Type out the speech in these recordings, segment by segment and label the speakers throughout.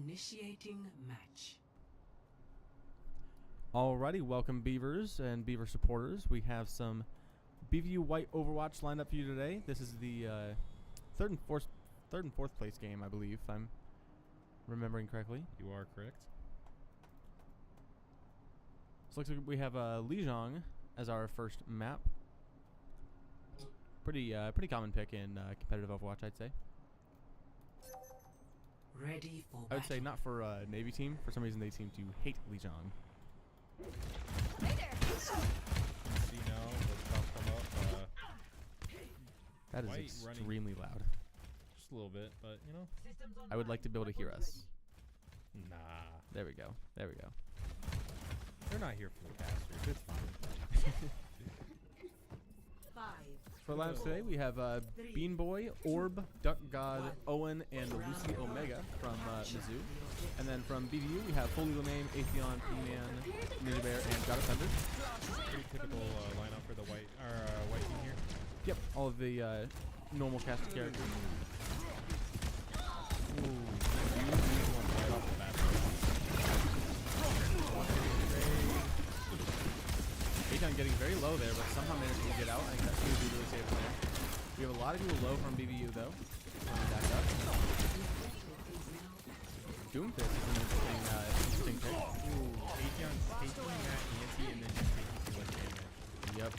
Speaker 1: Initiating match.
Speaker 2: Alrighty, welcome Beavers and Beaver supporters. We have some BVU White Overwatch lined up for you today. This is the third and fourth place game, I believe, if I'm remembering correctly.
Speaker 3: You are correct.
Speaker 2: So looks like we have Lijiang as our first map. Pretty common pick in competitive Overwatch, I'd say.
Speaker 1: Ready for
Speaker 2: I would say not for Navy team. For some reason, they seem to hate Lijiang.
Speaker 4: Hey there.
Speaker 3: See now, the top come up.
Speaker 2: That is
Speaker 3: White
Speaker 2: extremely loud.
Speaker 3: Just a little bit, but you know.
Speaker 2: I would like to be able to hear us.
Speaker 3: Nah.
Speaker 2: There we go. There we go.
Speaker 3: They're not here for the casters. It's fine.
Speaker 1: 5.
Speaker 2: For labs today, we have Bean Boy, Orb, Duck God, Owen, and Lucy Omega from Mizzou. And then from BVU, we have Full Legal Name, Atheon, P-Man, Ninja Bear, and God of Thunder.
Speaker 3: Pretty typical lineup for the white team here.
Speaker 2: Yep, all of the normal cast of characters.
Speaker 3: Right off the bat.
Speaker 2: Atheon getting very low there, but somehow managed to get out. I think that's going to be really safe there. We have a lot of people low from BVU, though. Back up. Doomfist is an interesting pick.
Speaker 3: Ooh, Atheon's taking that anti and then just taking too much damage.
Speaker 2: Yep.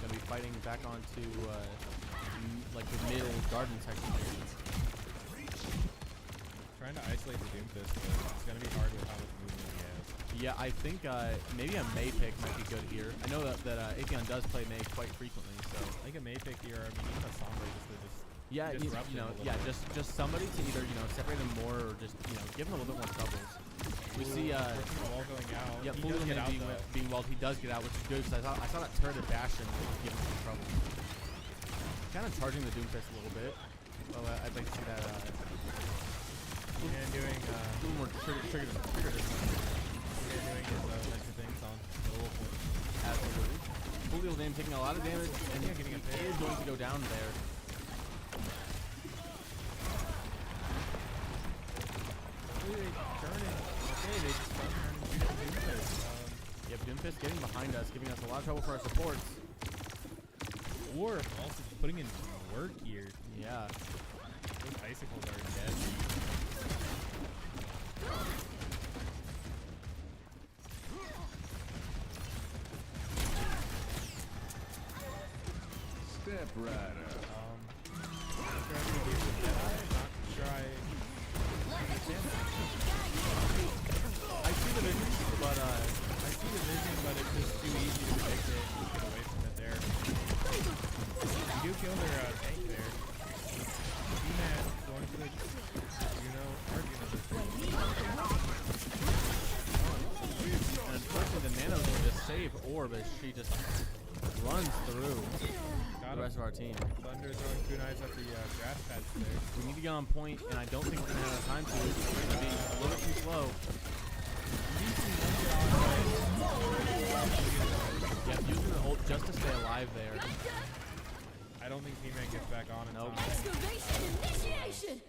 Speaker 2: Gonna be fighting back onto like the middle garden section here.
Speaker 3: Trying to isolate the Doomfist, but it's gonna be hard with how much movement he has.
Speaker 2: Yeah, I think maybe a Mei pick might be good here. I know that Atheon does play Mei quite frequently, so
Speaker 3: I think a Mei pick here. I mean, even a Sombra just to disrupt him a little bit.
Speaker 2: just somebody to either separate them more or just give him a little bit more troubles. We see
Speaker 3: wall going out.
Speaker 2: yeah,
Speaker 3: He
Speaker 2: Full
Speaker 3: does
Speaker 2: Legal
Speaker 3: get out
Speaker 2: Name
Speaker 3: though.
Speaker 2: being walled. He does get out, which is good because I saw that turret of Bastion give him some trouble. Kind of charging the Doomfist a little bit. Well, I'd like to see that.
Speaker 3: And doing
Speaker 2: a little more trigger distance.
Speaker 3: doing his extra things on the little point.
Speaker 2: Absolutely. Full Legal Name taking a lot of damage, and
Speaker 3: Yeah, getting a
Speaker 2: he is going to go down there.
Speaker 3: Okay, they just start turning Doomfist.
Speaker 2: Yep, Doomfist getting behind us, giving us a lot of trouble for our supports.
Speaker 3: Or also putting in work here.
Speaker 2: Yeah.
Speaker 3: Those icicles are dead.
Speaker 5: Step Rider.
Speaker 3: Not sure I understand that.
Speaker 2: I see the vision, but
Speaker 3: I see the vision, but it's just too easy to predict it. Just get away from it there. You do kill their tank there. P-Man going for the, argument this thing.
Speaker 2: and unfortunately the Nano's going to save Orb as she just runs through the rest of our team.
Speaker 3: Thunder throwing kunais at the grass pads there.
Speaker 2: We need to get on point, and I don't think we're going to have time to. It's going to be a little bit too slow. Yeah, using the ult just to stay alive there.
Speaker 3: I don't think P-Man gets back on in
Speaker 2: Nope.
Speaker 3: time.
Speaker 4: Excavation initiation.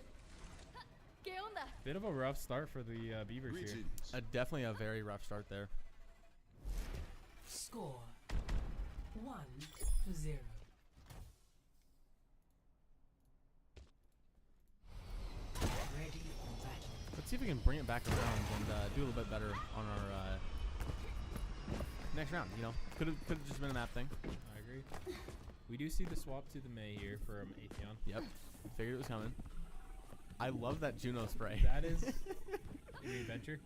Speaker 4: ¿Qué onda?
Speaker 3: Bit of a rough start for the Beavers here.
Speaker 2: Definitely a very rough start there.
Speaker 1: Score 1-0. Ready for battle.
Speaker 2: Let's see if we can bring it back around and do a little bit better on our next round. Could have just been a map thing.
Speaker 3: I agree. We do see the swap to the Mei here from Atheon.
Speaker 2: Yep, figured it was coming. I love that Juno spray.
Speaker 3: That is, you mean Venture?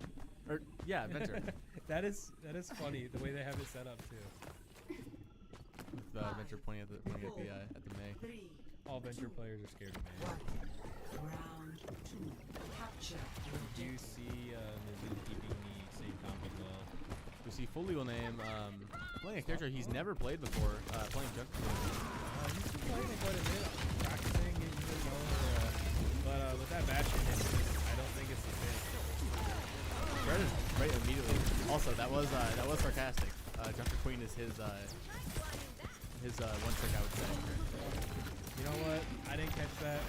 Speaker 2: Yeah, Venture.
Speaker 3: that is funny the way they have it set up too.
Speaker 2: With Venture pointing at the Mei.
Speaker 1: 3,
Speaker 3: All Venture players are scared of Mei.
Speaker 1: 1. Round 2. Capture
Speaker 3: Do you see Mizzou keeping the same comp as well?
Speaker 2: We see Full Legal Name playing a character he's never played before, playing Junk.
Speaker 3: He's been playing it quite a bit, practicing it, but with that Bastion, I don't think it's the fit.
Speaker 2: Red is right immediately. Also, that was sarcastic. Junker Queen is his one trick, I would say.
Speaker 3: You know what? I didn't catch that.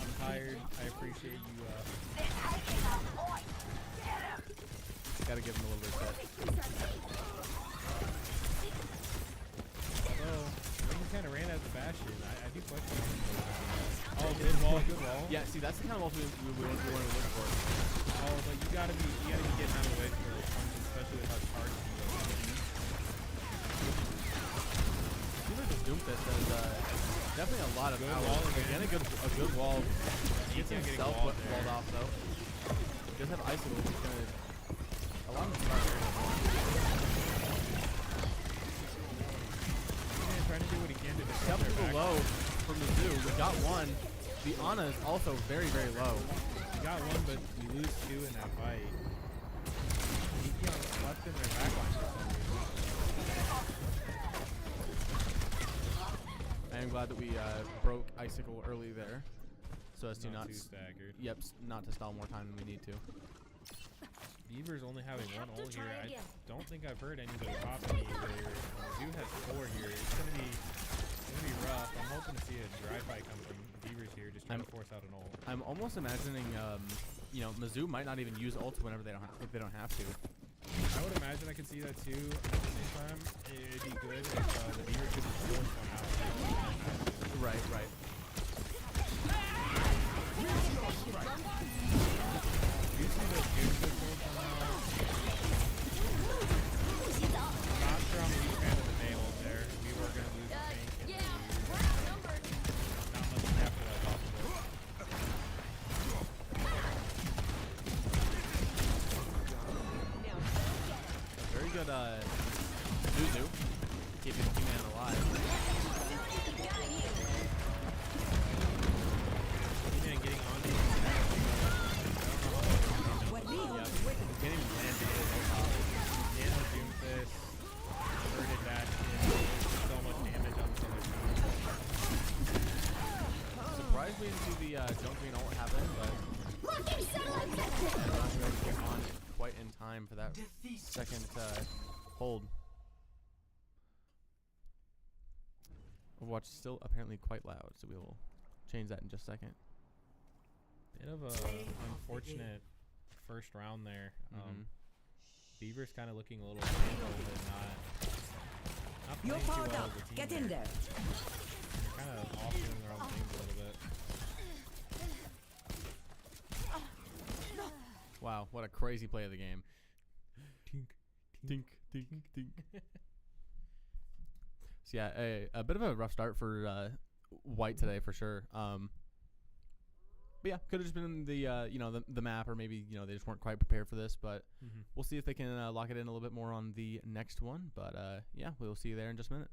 Speaker 3: I'm tired. I appreciate you.
Speaker 2: Gotta give him a little bit of set.
Speaker 3: Although, I think he kind of ran out of the Bastion. I do question him. Oh, good wall, good wall.
Speaker 2: Yeah, see, that's the kind of ult we want to look for.
Speaker 3: Oh, but you gotta be getting out of the way for those punches, especially with how charged he goes.
Speaker 2: Seems like this Doomfist has definitely a lot of
Speaker 3: Good
Speaker 2: power.
Speaker 3: wall again.
Speaker 2: Again, a good wall. He
Speaker 3: Gets him
Speaker 2: gets
Speaker 3: getting
Speaker 2: himself
Speaker 3: walled there.
Speaker 2: walled off though. He does have icicle, which is gonna allow him to start very well.
Speaker 3: He's trying to do what he can to disrupt
Speaker 2: Couple
Speaker 3: their
Speaker 2: people
Speaker 3: back.
Speaker 2: low from the zoo. We got one. The Ana is also very, very low.
Speaker 3: We got one, but we lose two in that fight. Neon left in their back line for some reason.
Speaker 2: I am glad that we broke icicle early there, so as to not
Speaker 3: too staggered.
Speaker 2: Yep, not to stall more time than we need to.
Speaker 3: Beaver's only having one ult here. I don't think I've heard anybody pop any earlier. Mizzou has 4 here. It's gonna be rough. I'm hoping to see a dry fight come from Beavers here, just trying to force out an ult.
Speaker 2: I'm almost imagining, you know, Mizzou might not even use ult whenever they don't if they don't have to.
Speaker 3: I would imagine I could see that too. At the same time, it'd be good if the Beavers could just force one out.
Speaker 2: Right, right.
Speaker 3: Do you see those good pistols somehow? I'm not sure I'm a huge fan of the nails there. We were going to lose the tank and
Speaker 4: Yeah,
Speaker 3: the
Speaker 4: we're outnumbered.
Speaker 3: not much afterlife off of it.
Speaker 2: A very good Zuzu, keeping the man alive.
Speaker 3: He-Man getting on these.
Speaker 2: Yeah, can't even land it.
Speaker 3: Nano Doomfist. Converted that in. So much damage on this other team.
Speaker 2: Surprised we didn't see the junk green ult happen, but
Speaker 4: Locking satellite
Speaker 2: I'm
Speaker 4: vector.
Speaker 2: not going to get on quite in time for that
Speaker 1: Defeat.
Speaker 2: second hold. Overwatch is still apparently quite loud, so we will change that in just a second.
Speaker 3: Bit of a unfortunate first round there. Beaver's kind of looking a little tangled and not
Speaker 5: You're
Speaker 3: playing too
Speaker 5: powered
Speaker 3: well
Speaker 5: up.
Speaker 3: as a team
Speaker 5: Get in there.
Speaker 3: They're kind of off doing their own things a little bit.
Speaker 2: Wow, what a crazy play of the game.
Speaker 3: Tink,
Speaker 2: Tink, tink, tink. So yeah, a bit of a rough start for White today for sure. But yeah, could have just been the you know the map, or maybe you know they just weren't quite prepared for this. But we'll see if they can lock it in a little bit more on the next one. But yeah, we'll see you there in just a minute.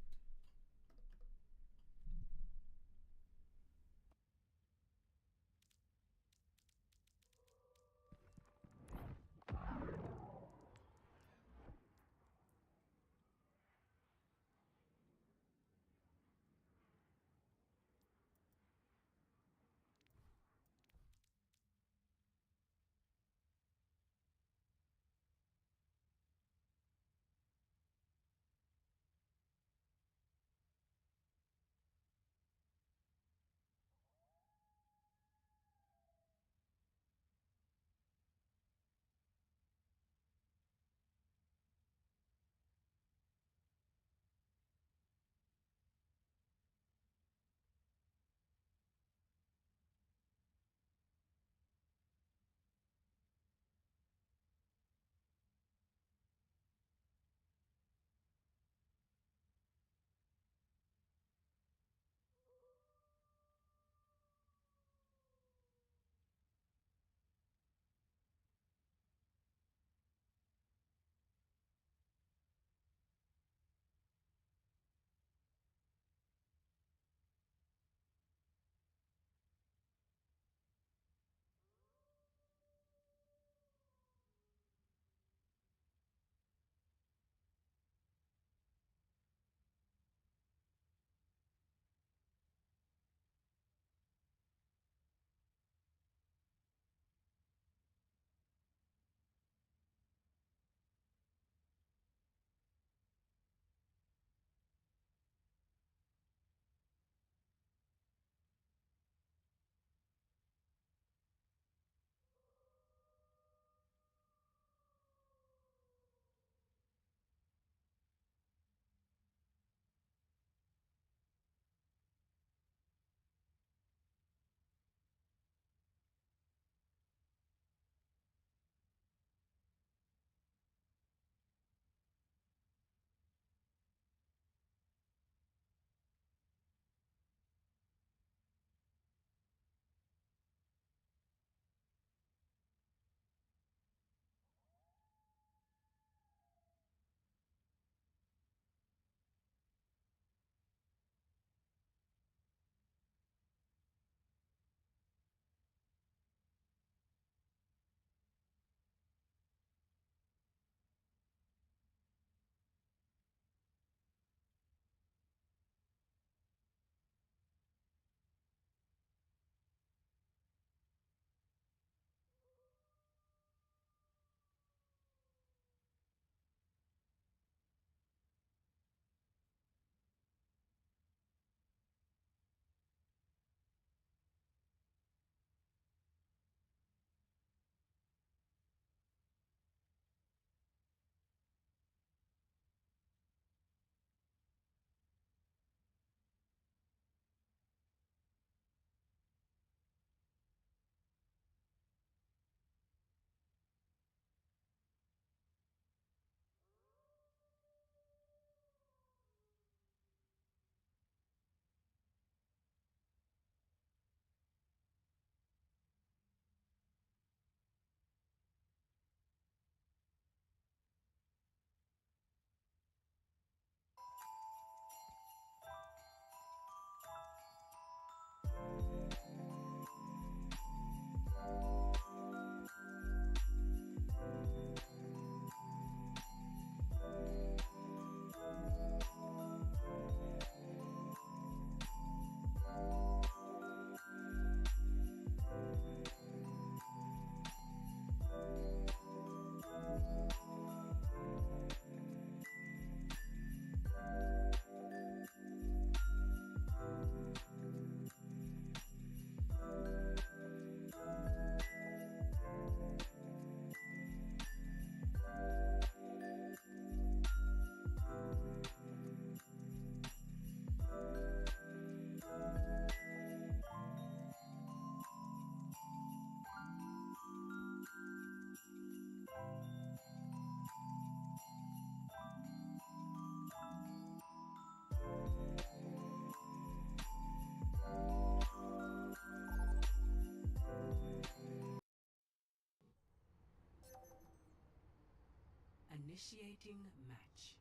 Speaker 1: Initiating match.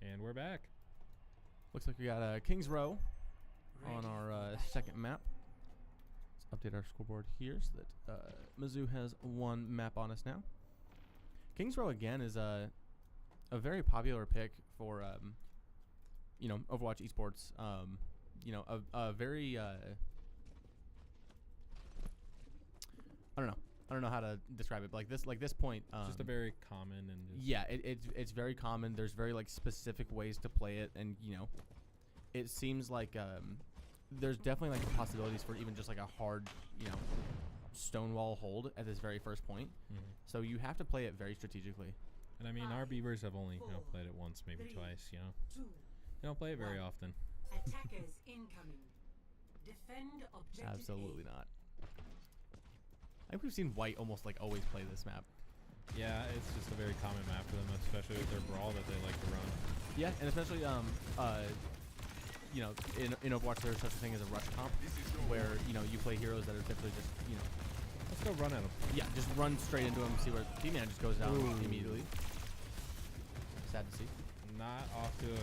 Speaker 3: And we're back.
Speaker 2: Looks like we got Kings Row on
Speaker 1: Ready
Speaker 2: our
Speaker 1: for battle.
Speaker 2: second map. Let's update our scoreboard here so that Mizzou has one map on us now. Kings Row again is a very popular pick for Overwatch esports. A very I don't know how to describe it, but like this point.
Speaker 3: Just a very common and just
Speaker 2: Yeah, it's very common. There's very like specific ways to play it, and it seems like there's definitely like possibilities for even just like a hard stonewall hold at this very first point.
Speaker 3: Mhm.
Speaker 2: So you have to play it very strategically.
Speaker 3: And I mean, our Beavers have only played it once, maybe twice. They don't play it very often.
Speaker 1: Attackers incoming. Defend objective.
Speaker 2: Absolutely not. I think we've seen White almost like always play this map.
Speaker 3: Yeah, it's just a very common map for them, especially with their brawl that they like to run.
Speaker 2: Yeah, and especially in Overwatch there's such a thing as a rush comp, where you play heroes that are typically just
Speaker 3: Let's go run at them.
Speaker 2: yeah, just run straight into him, see where T-Man just goes down
Speaker 3: Ooh.
Speaker 2: immediately. Sad to see.
Speaker 3: Not off to an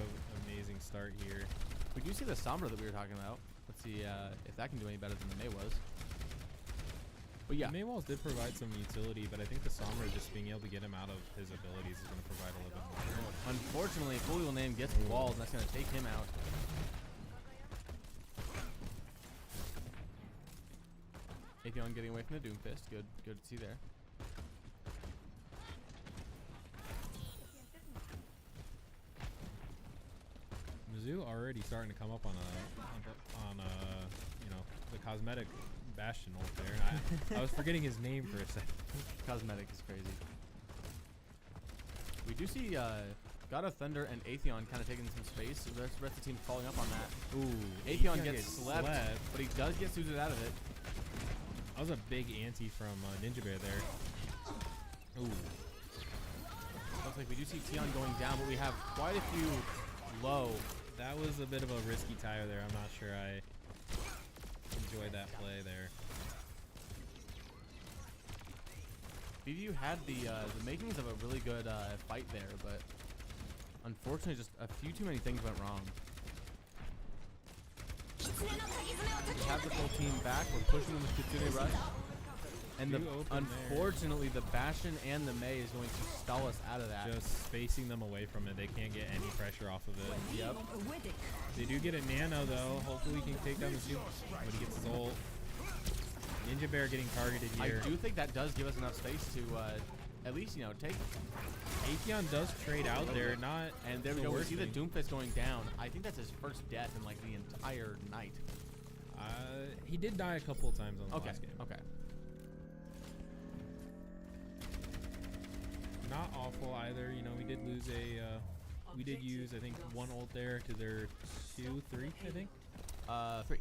Speaker 3: amazing start here.
Speaker 2: We do see the Sombra that we were talking about. Let's see if that can do any better than the May was. But yeah,
Speaker 3: The Maywalls did provide some utility, but I think the Sombra just being able to get him out of his abilities is going to provide a little bit more.
Speaker 2: unfortunately, Fully Name gets the walls, and that's going to take him out. Atheon getting away from the Doomfist. Good to see there.
Speaker 3: Mizzou already starting to come up on the cosmetic Bastion ult there. And I was forgetting his name for a second.
Speaker 2: Cosmetic is crazy. We do see God of Thunder and Atheon kind of taking some space. The rest of the team following up on that.
Speaker 3: Ooh,
Speaker 2: Atheon gets slept, but he does get suited out of it.
Speaker 3: That was a big ante from Ninja Bear there. Ooh.
Speaker 2: Looks like we do see Tion going down, but we have quite a few low.
Speaker 3: That was a bit of a risky tire there. I'm not sure I enjoyed that play there.
Speaker 2: BVU had the makings of a really good fight there, but unfortunately just a few too many things went wrong. We have the full team back. We're pushing them with Kitsune Rush. And
Speaker 3: Two open there.
Speaker 2: unfortunately, the Bastion and the May is going to stall us out of that.
Speaker 3: Just spacing them away from it. They can't get any pressure off of it.
Speaker 2: Yep.
Speaker 3: They do get a nano though. Hopefully we can take down the Zoom when he gets his ult. Ninja Bear getting targeted here.
Speaker 2: I do think that does give us enough space to at least take.
Speaker 3: Atheon does trade out there, not
Speaker 2: And there we
Speaker 3: the
Speaker 2: go. We
Speaker 3: worst
Speaker 2: see the
Speaker 3: thing.
Speaker 2: Doomfist going down. I think that's his first death in like the entire night.
Speaker 3: He did die a couple of times on the
Speaker 2: Okay.
Speaker 3: last game.
Speaker 2: Okay.
Speaker 3: Not awful either. We did lose we did use I think one ult there to their 2, 3 I think.
Speaker 2: 3.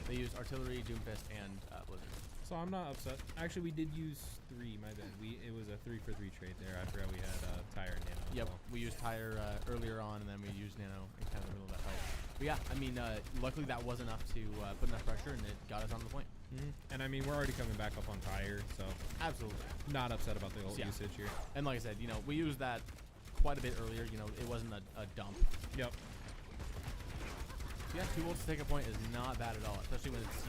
Speaker 2: They used Artillery, Doomfist, and Blizzard.
Speaker 3: So I'm not upset. Actually, we did use 3. My bad. It was a 3-for-3 trade there. I forgot we had Tire and Nano. as
Speaker 2: Yep,
Speaker 3: well.
Speaker 2: we used Tire earlier on, and then we used Nano in kind of the middle of that fight. But yeah, I mean, luckily that was enough to put enough pressure, and it got us on the point.
Speaker 3: And I mean, we're already coming back up on Tire, so
Speaker 2: Absolutely.
Speaker 3: not upset about the ult
Speaker 2: Yeah.
Speaker 3: usage here.
Speaker 2: And like I said, we used that quite a bit earlier. It wasn't a dump.
Speaker 3: Yep.
Speaker 2: So yeah, 2 ults to take a point is not bad at all, especially when it's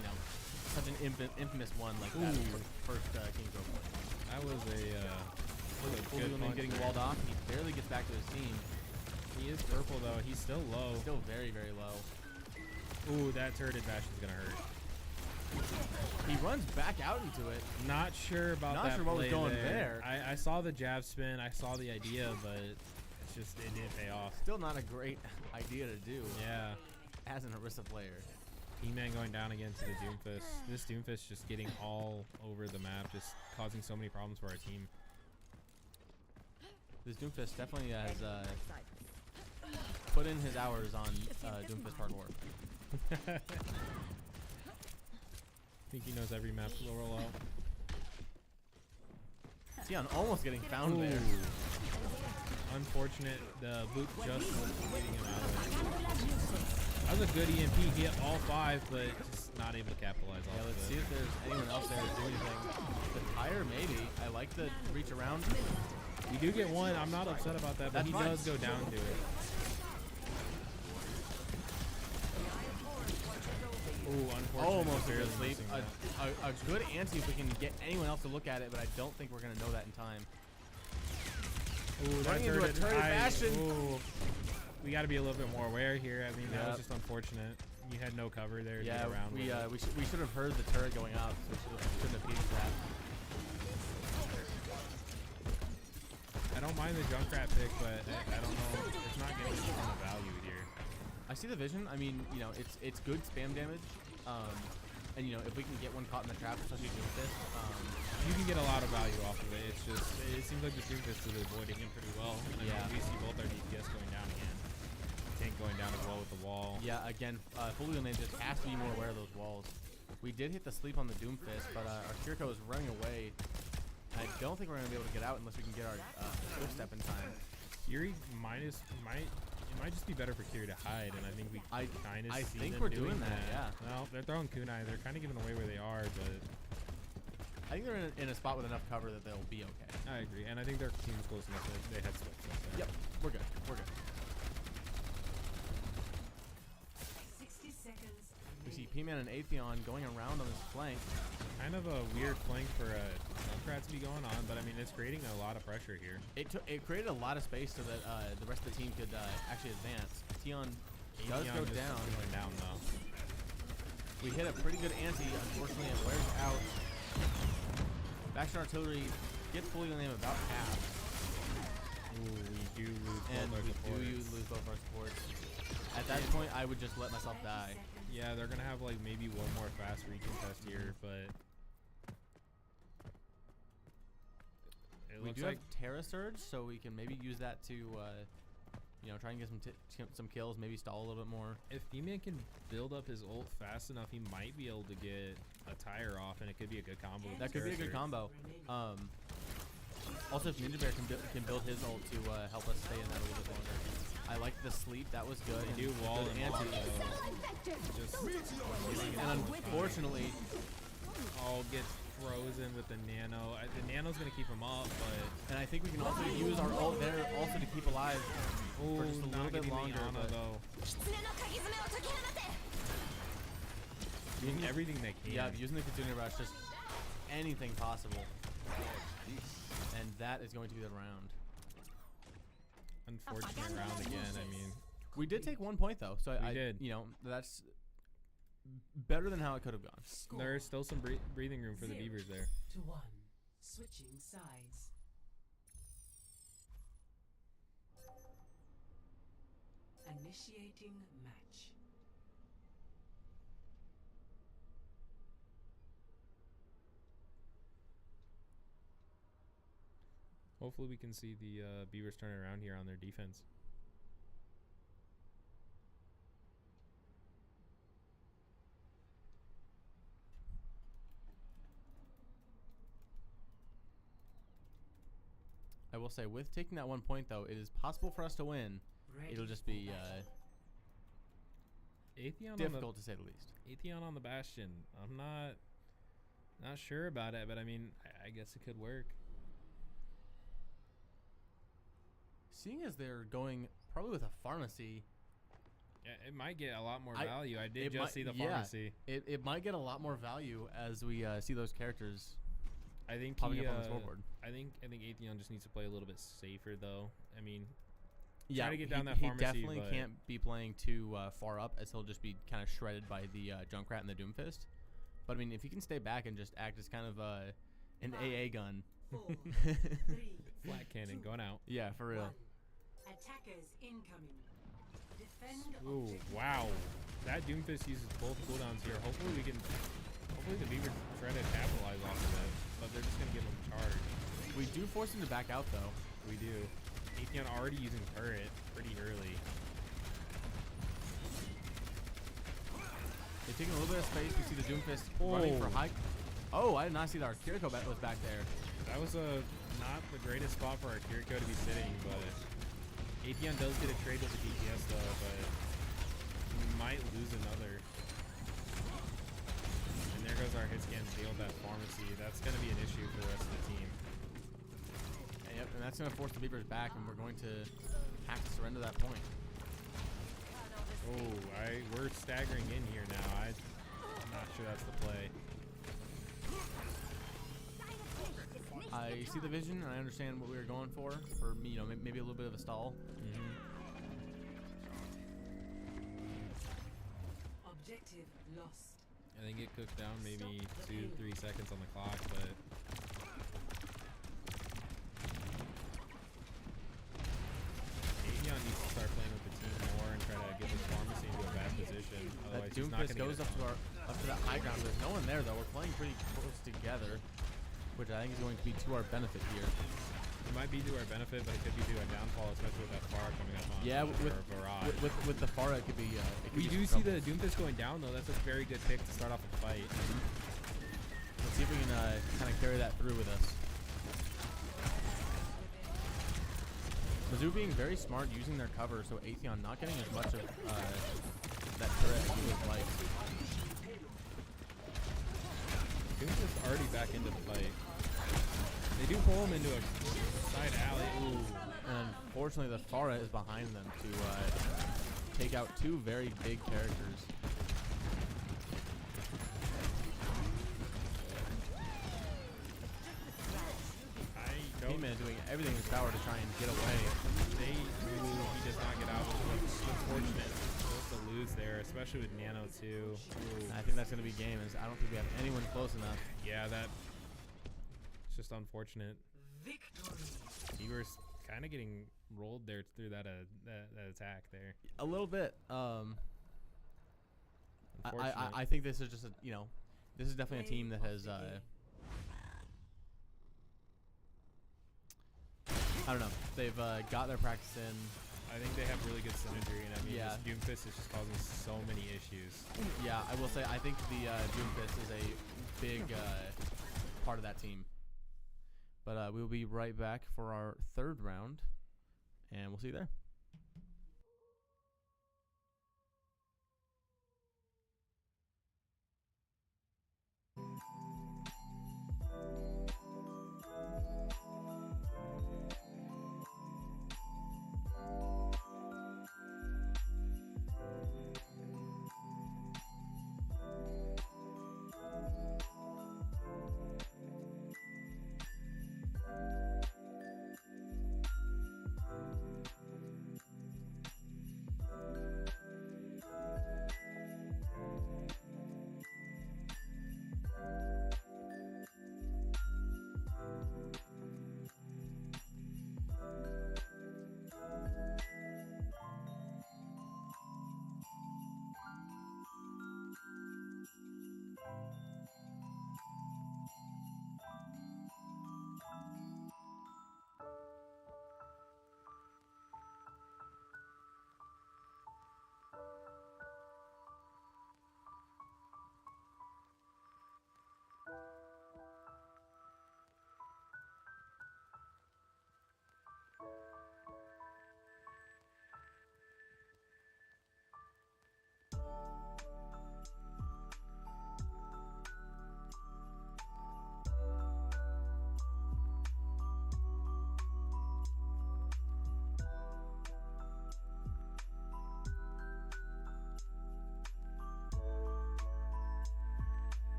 Speaker 2: such an infamous one like that
Speaker 3: Ooh.
Speaker 2: first King's Row point.
Speaker 3: That was a
Speaker 2: Fully
Speaker 3: good punch
Speaker 2: getting
Speaker 3: there.
Speaker 2: walled off. He barely gets back to his team.
Speaker 3: He is purple though. He's still low.
Speaker 2: Still very, very low.
Speaker 3: Ooh, that turret Bastion's gonna hurt.
Speaker 2: He runs back out into it.
Speaker 3: Not sure about
Speaker 2: Not
Speaker 3: that
Speaker 2: sure what was
Speaker 3: play
Speaker 2: going
Speaker 3: there.
Speaker 2: there.
Speaker 3: I saw the jab spin. I saw the idea, but it's just it didn't pay off.
Speaker 2: Still not a great idea to do
Speaker 3: Yeah.
Speaker 2: as an Orisa player.
Speaker 3: He-Man going down again to the Doomfist. This Doomfist just getting all over the map, just causing so many problems for our team.
Speaker 2: This Doomfist definitely has put in his hours on Doomfist hardware.
Speaker 3: think he knows every map to roll out.
Speaker 2: Tion almost getting found there.
Speaker 3: Unfortunate. The boot just leading him out of it. That was a good EMP. He hit all 5, but just not able to capitalize
Speaker 2: Yeah,
Speaker 3: off
Speaker 2: let's
Speaker 3: of
Speaker 2: see
Speaker 3: it.
Speaker 2: if there's anyone else there to do anything. The tire, maybe. I like the reach around.
Speaker 3: You do get one. I'm not upset about that, but
Speaker 2: That's
Speaker 3: he
Speaker 2: fine.
Speaker 3: does go down to it. Ooh, unfortunately.
Speaker 2: Almost
Speaker 3: barely
Speaker 2: asleep.
Speaker 3: missing that.
Speaker 2: A good ante if we can get anyone else to look at it, but I don't think we're going to know that in time.
Speaker 3: Ooh, that
Speaker 2: Turning into a turret fashion.
Speaker 3: Ooh, we got to be a little bit more aware here. I mean, that
Speaker 2: Yep.
Speaker 3: was just unfortunate. You had no cover there to
Speaker 2: Yeah,
Speaker 3: get around with it.
Speaker 2: we should have heard the turret going up, so we shouldn't have peeked that.
Speaker 3: I don't mind the Junkrat pick, but I don't know. It's not getting a ton of value here.
Speaker 2: I see the vision. I mean, you know, it's good spam damage. And you know, if we can get one caught in the trap, especially doing this,
Speaker 3: You can get a lot of value off of it. It's just, it seems like the Doomfist is avoiding him pretty well. And I
Speaker 2: Yeah.
Speaker 3: mean, we see both our DPS going down again. Tank going down as well with the wall.
Speaker 2: yeah, again, fully named just has to be more aware of those walls. We did hit the sleep on the Doomfist, but our Kiriko is running away. I don't think we're going to be able to get out unless we can get our swift step in time.
Speaker 3: Kiri it might just be better for Kiri to hide, and I think we kind of
Speaker 2: I
Speaker 3: see
Speaker 2: think
Speaker 3: them
Speaker 2: we're doing that, yeah.
Speaker 3: Well, they're throwing kunai. They're kind of giving away where they are, but
Speaker 2: I think they're in a spot with enough cover that they'll be okay.
Speaker 3: I agree. And I think their team's close enough that they had switch up there.
Speaker 2: Yep, we're good. We're good.
Speaker 1: 60 seconds.
Speaker 2: We see P-Man and Atheon going around on this flank.
Speaker 3: Kind of a weird flank for Junkrat to be going on, but I mean, it's creating a lot of pressure here.
Speaker 2: It created a lot of space so that the rest of the team could actually advance. Tion does
Speaker 3: Atheon
Speaker 2: go
Speaker 3: just
Speaker 2: down.
Speaker 3: going down though.
Speaker 2: We hit a pretty good ante. Unfortunately, it wears out. Faction artillery gets fully on name about half.
Speaker 3: Ooh, we do lose
Speaker 2: And
Speaker 3: both our
Speaker 2: we
Speaker 3: supports.
Speaker 2: do lose both our supports. At that point, I would just let myself die.
Speaker 3: Yeah, they're gonna have like maybe one more fast recontest here, but it
Speaker 2: We
Speaker 3: looks
Speaker 2: do
Speaker 3: like
Speaker 2: have Terra Surge, so we can maybe use that to, you know, try and get some kills, maybe stall a little bit more.
Speaker 3: if D-Man can build up his ult fast enough, he might be able to get a tire off, and it could be a good combo. with
Speaker 2: That could be a good
Speaker 3: Terra
Speaker 2: combo. Also, if Ninja Bear can build his ult to help us stay in that a little bit longer. I like the sleep. That was good.
Speaker 3: They do
Speaker 2: and
Speaker 3: wall
Speaker 2: good
Speaker 3: him
Speaker 2: ante.
Speaker 3: off, though. Just giving it
Speaker 2: And
Speaker 3: more time.
Speaker 2: unfortunately,
Speaker 3: all gets frozen with the nano. The nano's gonna keep him up, but
Speaker 2: and I think we can also use our ult there also to keep alive
Speaker 3: ooh,
Speaker 2: for just a little
Speaker 3: not
Speaker 2: bit
Speaker 3: getting the
Speaker 2: longer.
Speaker 3: Ana,
Speaker 2: but
Speaker 3: though. Doing everything they can.
Speaker 2: yeah, using the Kitsune Rush, just anything possible. And that is going to be the round.
Speaker 3: Unfortunate round again. I mean,
Speaker 2: We did take 1 point though, so
Speaker 3: We
Speaker 2: I
Speaker 3: did.
Speaker 2: you know, that's better than how it could have gone.
Speaker 1: Score
Speaker 3: there's still some breathing room for the
Speaker 1: 0
Speaker 3: Beavers there.
Speaker 1: to 1. Switching sides. Initiating match.
Speaker 3: Hopefully we can see the Beavers turn around here on their defense.
Speaker 2: I will say, with taking that 1 point though, it is possible for us to win.
Speaker 1: Ready
Speaker 2: It'll just
Speaker 1: for
Speaker 2: be
Speaker 1: battle.
Speaker 3: Atheon
Speaker 2: difficult to say the least.
Speaker 3: Atheon on the Bastion. I'm not sure about it, but I mean, I guess it could work.
Speaker 2: Seeing as they're going probably with a pharmacy,
Speaker 3: Yeah, it might get a lot more
Speaker 2: I-
Speaker 3: value. I did
Speaker 2: it
Speaker 3: just
Speaker 2: might-
Speaker 3: see the
Speaker 2: yeah.
Speaker 3: pharmacy.
Speaker 2: it might get a lot more value as we see those characters
Speaker 3: I think
Speaker 2: popping
Speaker 3: he,
Speaker 2: up on the scoreboard.
Speaker 3: I think Atheon just needs to play a little bit safer though. I mean,
Speaker 2: Yeah,
Speaker 3: to get down that
Speaker 2: he
Speaker 3: pharmacy,
Speaker 2: definitely
Speaker 3: but-
Speaker 2: can't be playing too far up, as he'll just be kind of shredded by the Junkrat and the Doomfist. But I mean, if he can stay back and just act as kind of an AA gun,
Speaker 1: 4, 3,
Speaker 3: flat cannon going out.
Speaker 2: yeah, for real.
Speaker 1: 1. Attackers incoming. Defend
Speaker 3: Ooh,
Speaker 1: objective.
Speaker 3: wow. That Doomfist uses both cooldowns here. Hopefully the Beavers try to capitalize off of it, but they're just gonna give him charge.
Speaker 2: We do force him to back out though.
Speaker 3: We do. Atheon already using turret pretty early.
Speaker 2: They're taking a little bit of space. We see the Doomfist running for high. Oh, I did not see that our Kiriko was back there.
Speaker 3: That was not the greatest spot for our Kiriko to be sitting, but Atheon does get a trade with the DPS though, but we might lose another. And there goes our hitscan deal that pharmacy. That's going to be an issue for the rest of the team.
Speaker 2: Yep, and that's going to force the Beavers back, and we're going to have to surrender that point.
Speaker 3: Oh, we're staggering in here now. I'm not sure that's the play.
Speaker 2: I see the vision, and I understand what we were going for me, you know, maybe a little bit of a stall.
Speaker 1: Objective lost.
Speaker 3: I think it cooked down maybe 2-3 seconds on the clock, but Atheon needs to start playing with the team more and try to get this pharmacy into a bad position.
Speaker 2: That
Speaker 3: Otherwise, he's not
Speaker 2: Doomfist
Speaker 3: going to
Speaker 2: goes up to that high ground. There's no one there though. We're playing pretty close together, which I think is going to be to our benefit here.
Speaker 3: It might be to our benefit, but it could be to our downfall, especially with that Pharah coming up on Barrage.
Speaker 2: With the Pharah, it could be.
Speaker 3: We do see the Doomfist going down though. That's a very good pick to start off a fight.
Speaker 2: Let's see if we can kind of carry that through with us. Mizzou being very smart using their cover, so Atheon not getting as much of that turret as he would like.
Speaker 3: Doomfist already back into the fight. They do pull him into a side alley. Ooh.
Speaker 2: And unfortunately, the Pharah is behind them to take out two very big characters. He-Man doing everything in his power to try and get away.
Speaker 3: He does not get out. It's unfortunate to lose there, especially with Nano too.
Speaker 2: I think that's going to be game. I don't think we have anyone close enough.
Speaker 3: Yeah, it's just unfortunate.
Speaker 1: Victory.
Speaker 3: He was kind of getting rolled there through that attack there.
Speaker 2: A little bit.
Speaker 3: Unfortunate.
Speaker 2: I think this is just this is definitely a team that has I don't know. They've got their practice in.
Speaker 3: I think they have really good synergy, and I mean,
Speaker 2: Yeah.
Speaker 3: this Doomfist is just causing so many issues.
Speaker 2: Yeah, I will say I think the Doomfist is a big part of that team. But we'll be right back for our third round, and we'll see you there.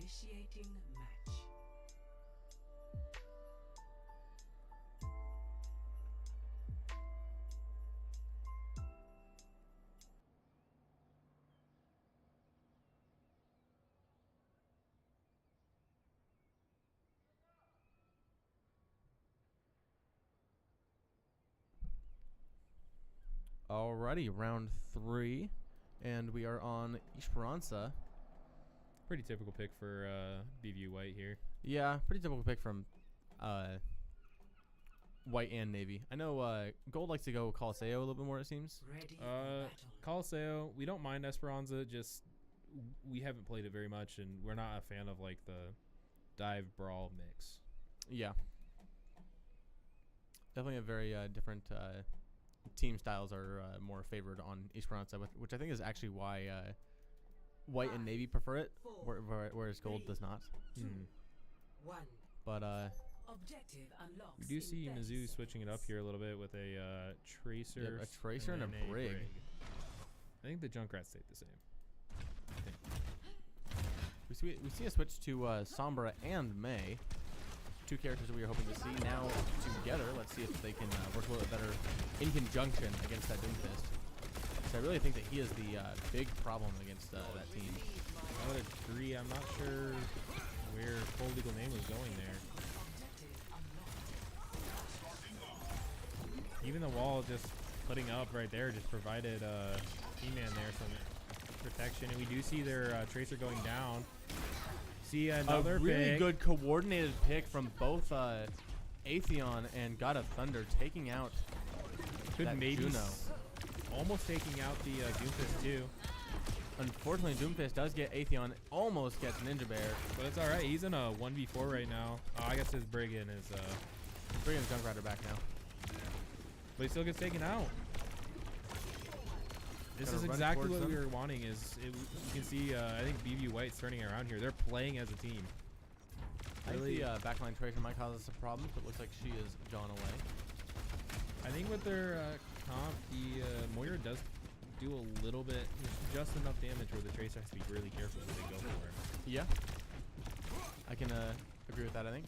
Speaker 1: Initiating match.
Speaker 2: Alrighty, round 3, and we are on Esperanza.
Speaker 3: Pretty typical pick for BVU White here.
Speaker 2: Yeah, pretty typical pick from White and Navy. I know Gold likes to go Coliseo a little bit more, it seems.
Speaker 1: Ready for battle.
Speaker 3: Coliseo, we don't mind Esperanza, just we haven't played it very much, and we're not a fan of like the dive brawl mix.
Speaker 2: Yeah. Definitely a very different team styles are more favored on Esperanza, which I think is actually why White and Navy prefer it, whereas Gold does not.
Speaker 1: 2, 1.
Speaker 2: But
Speaker 1: Objective unlocked.
Speaker 3: we do see Mizzou switching it up here a little bit with a Tracer.
Speaker 2: yeah, a Tracer and a Brig.
Speaker 3: I think the Junkrat stayed the same.
Speaker 2: We see a switch to Sombra and May. Two characters that we are hoping to see now together. Let's see if they can work a little bit better in conjunction against that Doomfist. So I really think that he is the big problem against that team.
Speaker 3: I would agree. I'm not sure where Full Legal Name was going there. Even the wall just putting up right there just provided He-Man there some protection. And we do see their Tracer going down. See another
Speaker 2: a really
Speaker 3: pick.
Speaker 2: good coordinated pick from both Atheon and God of Thunder, taking out
Speaker 3: Could
Speaker 2: that
Speaker 3: maybe
Speaker 2: Juno.
Speaker 3: Almost taking out the Doomfist too.
Speaker 2: Unfortunately, Doomfist does get Atheon, almost gets Ninja Bear.
Speaker 3: But it's alright. He's in a 1v4 right now. Oh, I guess his Brigand is
Speaker 2: Bringing the Junk Rider back now.
Speaker 3: But he still gets taken out. This
Speaker 2: Gotta
Speaker 3: is
Speaker 2: run
Speaker 3: exactly
Speaker 2: towards
Speaker 3: what we
Speaker 2: them.
Speaker 3: were wanting. You can see, I think BVU White's turning around here. They're playing as a team.
Speaker 2: I think
Speaker 3: Really,
Speaker 2: the backline Tracer might cause us some problems, but looks like she is gone away.
Speaker 3: I think with their comp, the Moira does do a little bit, just enough damage where the Tracer has to be really careful what they go for.
Speaker 2: Yeah. I can agree with that, I think.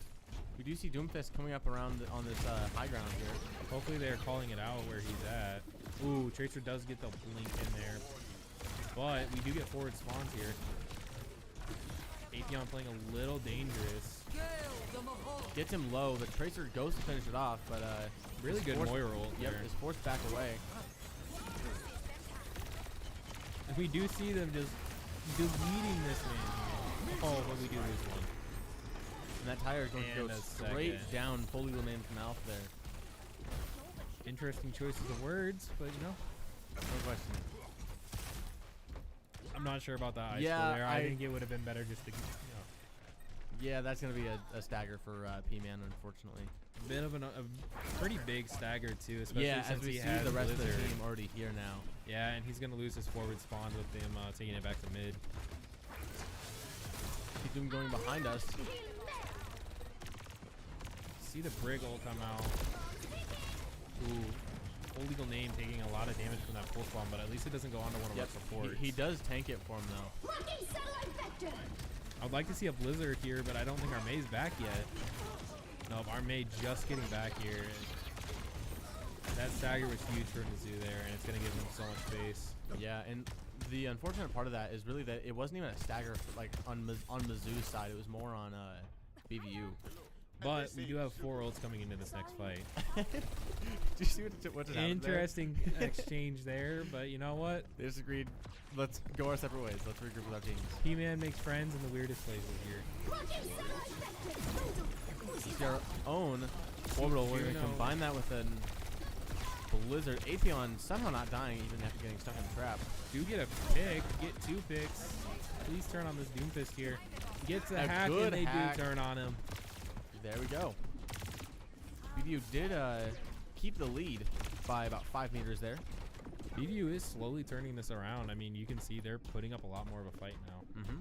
Speaker 2: We do see Doomfist coming up around on this high ground here.
Speaker 3: Hopefully they're calling it out where he's at. Ooh, Tracer does get the blink in there. But we do get forward spawns here. Atheon playing a little dangerous.
Speaker 2: Gets him low. The Tracer goes to finish it off, but
Speaker 3: Really
Speaker 2: is
Speaker 3: good
Speaker 2: forced-
Speaker 3: Moira ult
Speaker 2: Yep,
Speaker 3: there.
Speaker 2: is forced back away.
Speaker 3: We do see them just deleting this man here. Oh, but we do lose one.
Speaker 2: And that tire is going
Speaker 3: And
Speaker 2: to
Speaker 3: a
Speaker 2: go straight
Speaker 3: second.
Speaker 2: down fully Laman's mouth there.
Speaker 3: Interesting choices of words, but you know,
Speaker 2: No question.
Speaker 3: I'm not sure about that ice
Speaker 2: Yeah,
Speaker 3: flow there. I
Speaker 2: I-
Speaker 3: think it would have been better just to,
Speaker 2: Yeah, that's going to be a stagger for P-Man, unfortunately.
Speaker 3: bit of a pretty big stagger too, especially
Speaker 2: Yeah,
Speaker 3: since
Speaker 2: as we
Speaker 3: he
Speaker 2: see
Speaker 3: has
Speaker 2: the rest of the
Speaker 3: Blizzard.
Speaker 2: team already here now.
Speaker 3: Yeah, and he's gonna lose his forward spawn with them taking it back to mid.
Speaker 2: See Doom going behind us.
Speaker 3: See the Brig ult come out. Ooh, full legal name taking a lot of damage from that full spawn, but at least it doesn't go onto one of our supports.
Speaker 2: He does tank it for him, though.
Speaker 4: Rocking satellite vector.
Speaker 3: I'd like to see a Blizzard here, but I don't think our May's back yet. Nope, our May just getting back here. That stagger was huge for Mizzou there, and it's going to give them so much space.
Speaker 2: Yeah, and the unfortunate part of that is really that it wasn't even a stagger like on Mizzou's side. It was more on BVU.
Speaker 3: But we do have 4 ults coming into this next fight.
Speaker 2: Do you see what just happened there?
Speaker 3: Interesting exchange there, but you know what?
Speaker 2: They just agreed. Let's go our separate ways. Let's regroup with our teams.
Speaker 3: P-Man makes friends in the weirdest places here.
Speaker 4: Rocking satellite vector.
Speaker 2: You see our own orbital. We're going to
Speaker 3: Juno.
Speaker 2: combine that with a Blizzard. Atheon somehow not dying even after getting stuck in the trap.
Speaker 3: Do get a pick, get 2 picks. Please turn on this Doomfist here. Gets a
Speaker 2: A
Speaker 3: hack,
Speaker 2: good
Speaker 3: and they
Speaker 2: hack.
Speaker 3: do turn on him.
Speaker 2: There we go. BVU did keep the lead by about 5 meters there.
Speaker 3: BVU is slowly turning this around. I mean, you can see they're putting up a lot more of a fight now.
Speaker 2: Mm-hmm.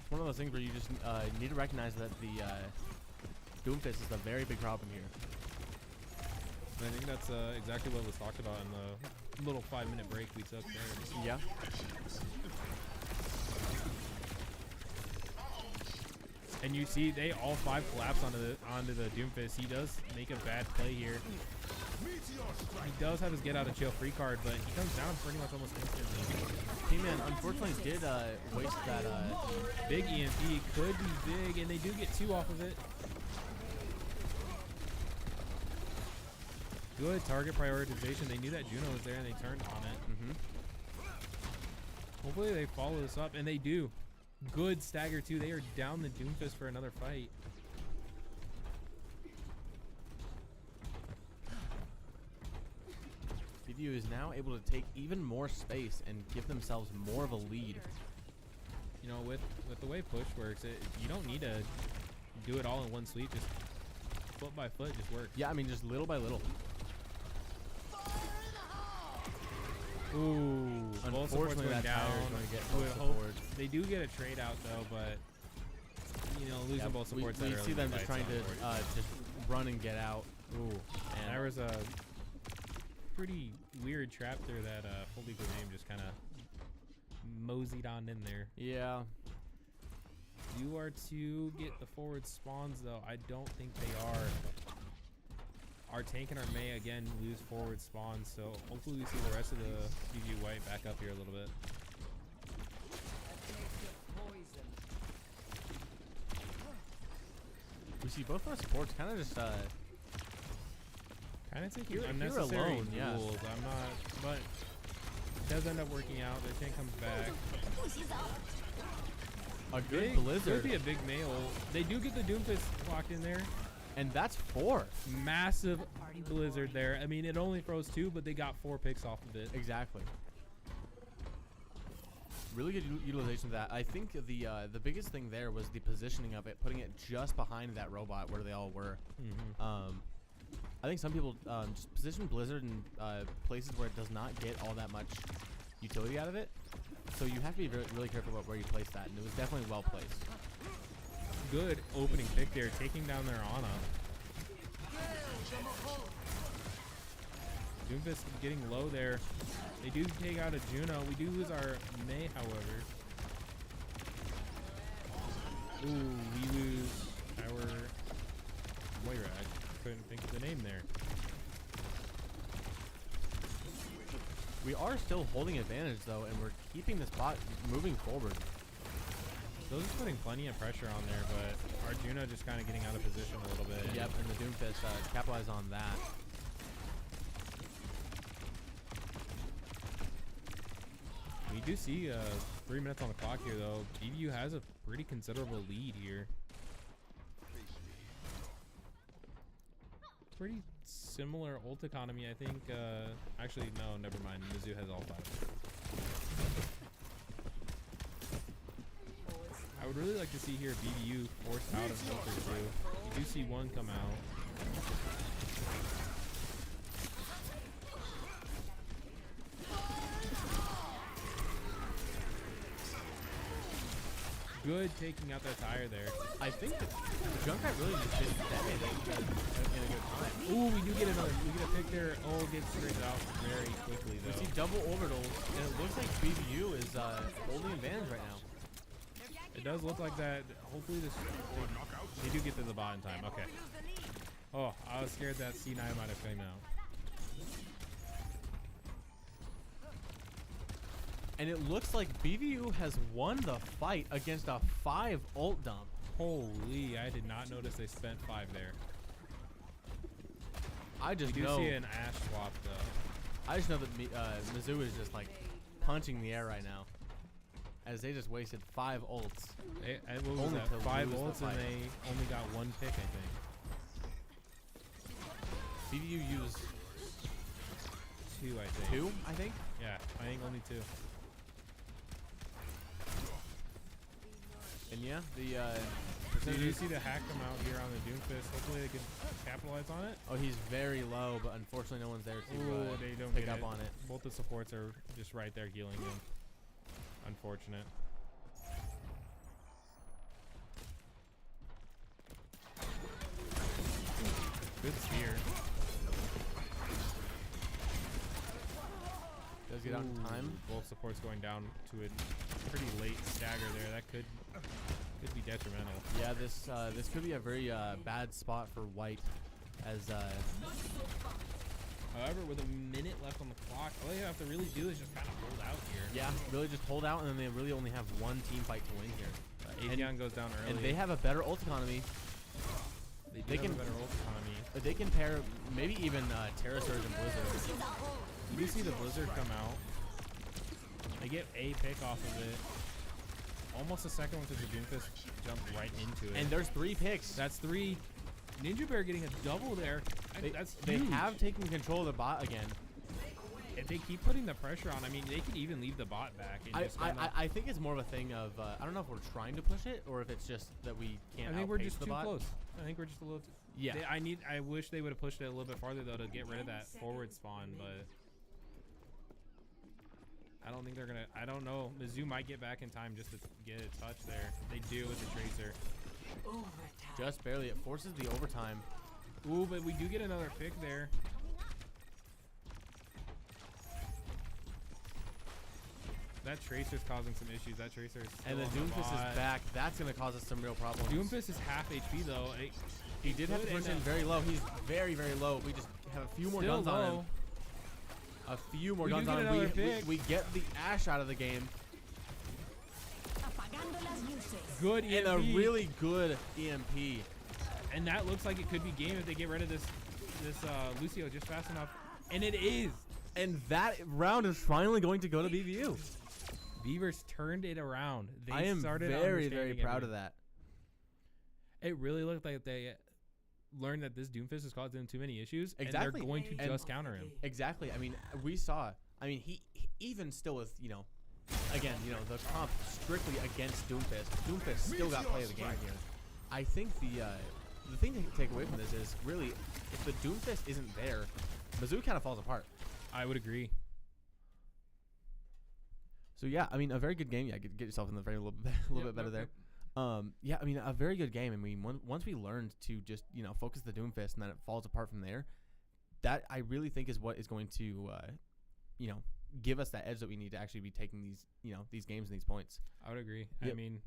Speaker 2: It's one of those things where you just need to recognize that the Doomfist is a very big problem here.
Speaker 3: And I think that's exactly what was talked about in the little 5-minute break we took there.
Speaker 2: Yeah.
Speaker 3: And you see they all 5 collapse onto the Doomfist. He does make a bad play here. He does have his get out of jail free card, but he comes down pretty much almost instantly.
Speaker 2: P-Man unfortunately did waste that.
Speaker 3: Big EMP could be big, and they do get 2 off of it. Good target prioritization. They knew that Juno was there, and they turned on it.
Speaker 2: Mm-hmm.
Speaker 3: Hopefully they follow this up, and they do. Good stagger too. They are down the Doomfist for another fight.
Speaker 2: BVU is now able to take even more space and give themselves more of a lead.
Speaker 3: You know, with the way push works, you don't need to do it all in one sweep. Just foot by foot, just work.
Speaker 2: Yeah, I mean just little by little.
Speaker 3: Ooh, both supports
Speaker 2: Unfortunately,
Speaker 3: going
Speaker 2: that tire
Speaker 3: down.
Speaker 2: is going to get
Speaker 3: Would
Speaker 2: both
Speaker 3: hope-
Speaker 2: supports.
Speaker 3: They do get a trade out though, but you know, losing
Speaker 2: Yeah,
Speaker 3: both supports.
Speaker 2: we
Speaker 3: that
Speaker 2: see
Speaker 3: early
Speaker 2: them
Speaker 3: in
Speaker 2: just
Speaker 3: the
Speaker 2: trying
Speaker 3: fight's
Speaker 2: to
Speaker 3: unfortunate.
Speaker 2: just run and get out.
Speaker 3: Ooh,
Speaker 2: And
Speaker 3: there was a pretty weird trap there that full legal name just kind of moseyed on in there.
Speaker 2: yeah,
Speaker 3: You are to get the forward spawns though. I don't think they are. Our tank and our May again lose forward spawns, so hopefully we see the rest of the BVU White back up here a little bit.
Speaker 2: we see both our supports kind of just
Speaker 3: Kind of taking
Speaker 2: You're
Speaker 3: unnecessary
Speaker 2: alone, yeah.
Speaker 3: duels. I'm not, but it does end up working out. Their tank comes back.
Speaker 2: a good
Speaker 3: Big,
Speaker 2: Blizzard,
Speaker 3: could be a big male. They do get the Doomfist locked in there.
Speaker 2: and that's 4.
Speaker 3: Massive Blizzard there. I mean, it only throws 2, but they got 4 picks off of it.
Speaker 2: Exactly. Really good utilization of that. I think the biggest thing there was the positioning of it, putting it just behind that robot where they all were. I think some people just position Blizzard in places where it does not get all that much utility out of it. So you have to be really careful about where you place that, and it was definitely well placed.
Speaker 3: Good opening pick there, taking down their Ana. Doomfist getting low there. They do take out a Juno. We do lose our Mei, however. Ooh, we lose our Moira. I couldn't think of the name there.
Speaker 2: We are still holding advantage though, and we're keeping this bot moving forward.
Speaker 3: Those are putting plenty of pressure on there, but Arjuna just kind of getting out of position a little bit.
Speaker 2: Yep, and the Doomfist capitalize on that.
Speaker 3: We do see 3 minutes on the clock here, though. BVU has a pretty considerable lead here. Pretty similar ult economy, I think. Actually, no, never mind. Mizzou has all 5. I would really like to see here BVU force out of ult or 2. You do see one come out. Good taking out that tire there.
Speaker 2: I think the Junkrat really just didn't detonate it in a good time.
Speaker 3: Ooh, we do get another. We get a pick there. Oh, gets straight out very quickly though.
Speaker 2: We see double orbitals, and it looks like BVU is holding advantage right now.
Speaker 3: It does look like that. Hopefully this. They do get to the bot in time. Okay. Oh, I was scared that C9 might have came out.
Speaker 2: And it looks like BVU has won the fight against a 5 ult dump.
Speaker 3: Holy, I did not notice they spent 5 there.
Speaker 2: I just
Speaker 3: You do
Speaker 2: know.
Speaker 3: see an Ash swap though.
Speaker 2: I just know that Mizzou is just like punching the air right now, as they just wasted 5 ults.
Speaker 3: What was
Speaker 2: Only
Speaker 3: that?
Speaker 2: to
Speaker 3: 5
Speaker 2: lose the
Speaker 3: ults and
Speaker 2: fight.
Speaker 3: they only got 1 pick, I think.
Speaker 2: BVU used
Speaker 3: 2, I think.
Speaker 2: 2, I think.
Speaker 3: Yeah, I think only 2.
Speaker 2: And yeah, the
Speaker 3: So you see the hack come out here on the Doomfist. Hopefully they can capitalize on it.
Speaker 2: oh, he's very low, but unfortunately no one's there to
Speaker 3: Ooh, they don't
Speaker 2: pick
Speaker 3: get
Speaker 2: up
Speaker 3: it.
Speaker 2: on it.
Speaker 3: Both the supports are just right there healing him. Unfortunate. Good spear.
Speaker 2: Does get out in time.
Speaker 3: Both supports going down to a pretty late stagger there. That could be detrimental.
Speaker 2: Yeah, this could be a very bad spot for White, as
Speaker 3: However, with a minute left on the clock, all you have to really do is just kind of hold out here.
Speaker 2: yeah, really just hold out, and then they really only have one team fight to win here.
Speaker 3: Atheon goes down early.
Speaker 2: And they have a better ult economy.
Speaker 3: they
Speaker 2: can-
Speaker 3: have a better ult economy.
Speaker 2: They can pair maybe even Terra Surge and Blizzard.
Speaker 3: You do see the Blizzard come out. They get a pick off of it. Almost a second one to the Doomfist jump right into it.
Speaker 2: And there's 3 picks.
Speaker 3: That's 3. Ninja Bear getting a double there. That's
Speaker 2: They
Speaker 3: huge.
Speaker 2: have taken control of the bot again.
Speaker 3: If they keep putting the pressure on, I mean, they could even leave the bot back. And just kinda,
Speaker 2: I think it's more of a thing of I don't know if we're trying to push it or if it's just that we can't.
Speaker 3: I think we're
Speaker 2: outpace
Speaker 3: just
Speaker 2: the
Speaker 3: too
Speaker 2: bot.
Speaker 3: close. I think we're just a little.
Speaker 2: Yeah.
Speaker 3: I wish they would have pushed it a little bit farther though to get rid of that forward spawn, but I don't think they're gonna. I don't know. Mizzou might get back in time just to get a touch there. They do with the tracer.
Speaker 2: Just barely. It forces the overtime.
Speaker 3: Ooh, but we do get another pick there. That tracer's causing some issues. That tracer is
Speaker 2: And the
Speaker 3: still on
Speaker 2: Doomfist
Speaker 3: bot.
Speaker 2: is back. That's gonna cause us some real problems.
Speaker 3: Doomfist is half HP though.
Speaker 2: He did have to
Speaker 3: could
Speaker 2: push
Speaker 3: end
Speaker 2: in
Speaker 3: up-
Speaker 2: very low. He's very, very low. We just have a few more
Speaker 3: Still
Speaker 2: guns on him.
Speaker 3: low.
Speaker 2: A few more
Speaker 3: We do
Speaker 2: guns
Speaker 3: get
Speaker 2: on him.
Speaker 3: another pick.
Speaker 2: We get the Ash out of the game.
Speaker 4: Apagando las luces.
Speaker 3: Good EMP.
Speaker 2: And a really good EMP.
Speaker 3: And that looks like it could be game if they get rid of this Lucio just fast enough. And it is.
Speaker 2: And that round is finally going to go to BVU.
Speaker 3: Beavers turned it around. They
Speaker 2: I am
Speaker 3: started
Speaker 2: very, very
Speaker 3: understanding
Speaker 2: proud of
Speaker 3: everything.
Speaker 2: that.
Speaker 3: It really looked like they learned that this Doomfist is causing them too many issues.
Speaker 2: Exactly.
Speaker 3: And they're going to
Speaker 2: And-
Speaker 3: just counter him.
Speaker 2: Exactly. I mean, we saw. I mean, he even still with again, you know, the comp strictly against Doomfist. Doomfist still got play of the game here. I think the thing to take away from this is really, if the Doomfist isn't there, Mizzou kind of falls apart.
Speaker 3: I would agree.
Speaker 2: So yeah, I mean, a very good game. Yeah, get yourself in the frame a little bit better there. Yeah, I mean, a very good game. I mean, once we learned to just, you know, focus the Doomfist and then it falls apart from there, that I really think is what is going to, you know, give us that edge that we need to actually be taking these, you know, these games and these points.
Speaker 3: I would agree.
Speaker 2: Yep.
Speaker 3: I mean,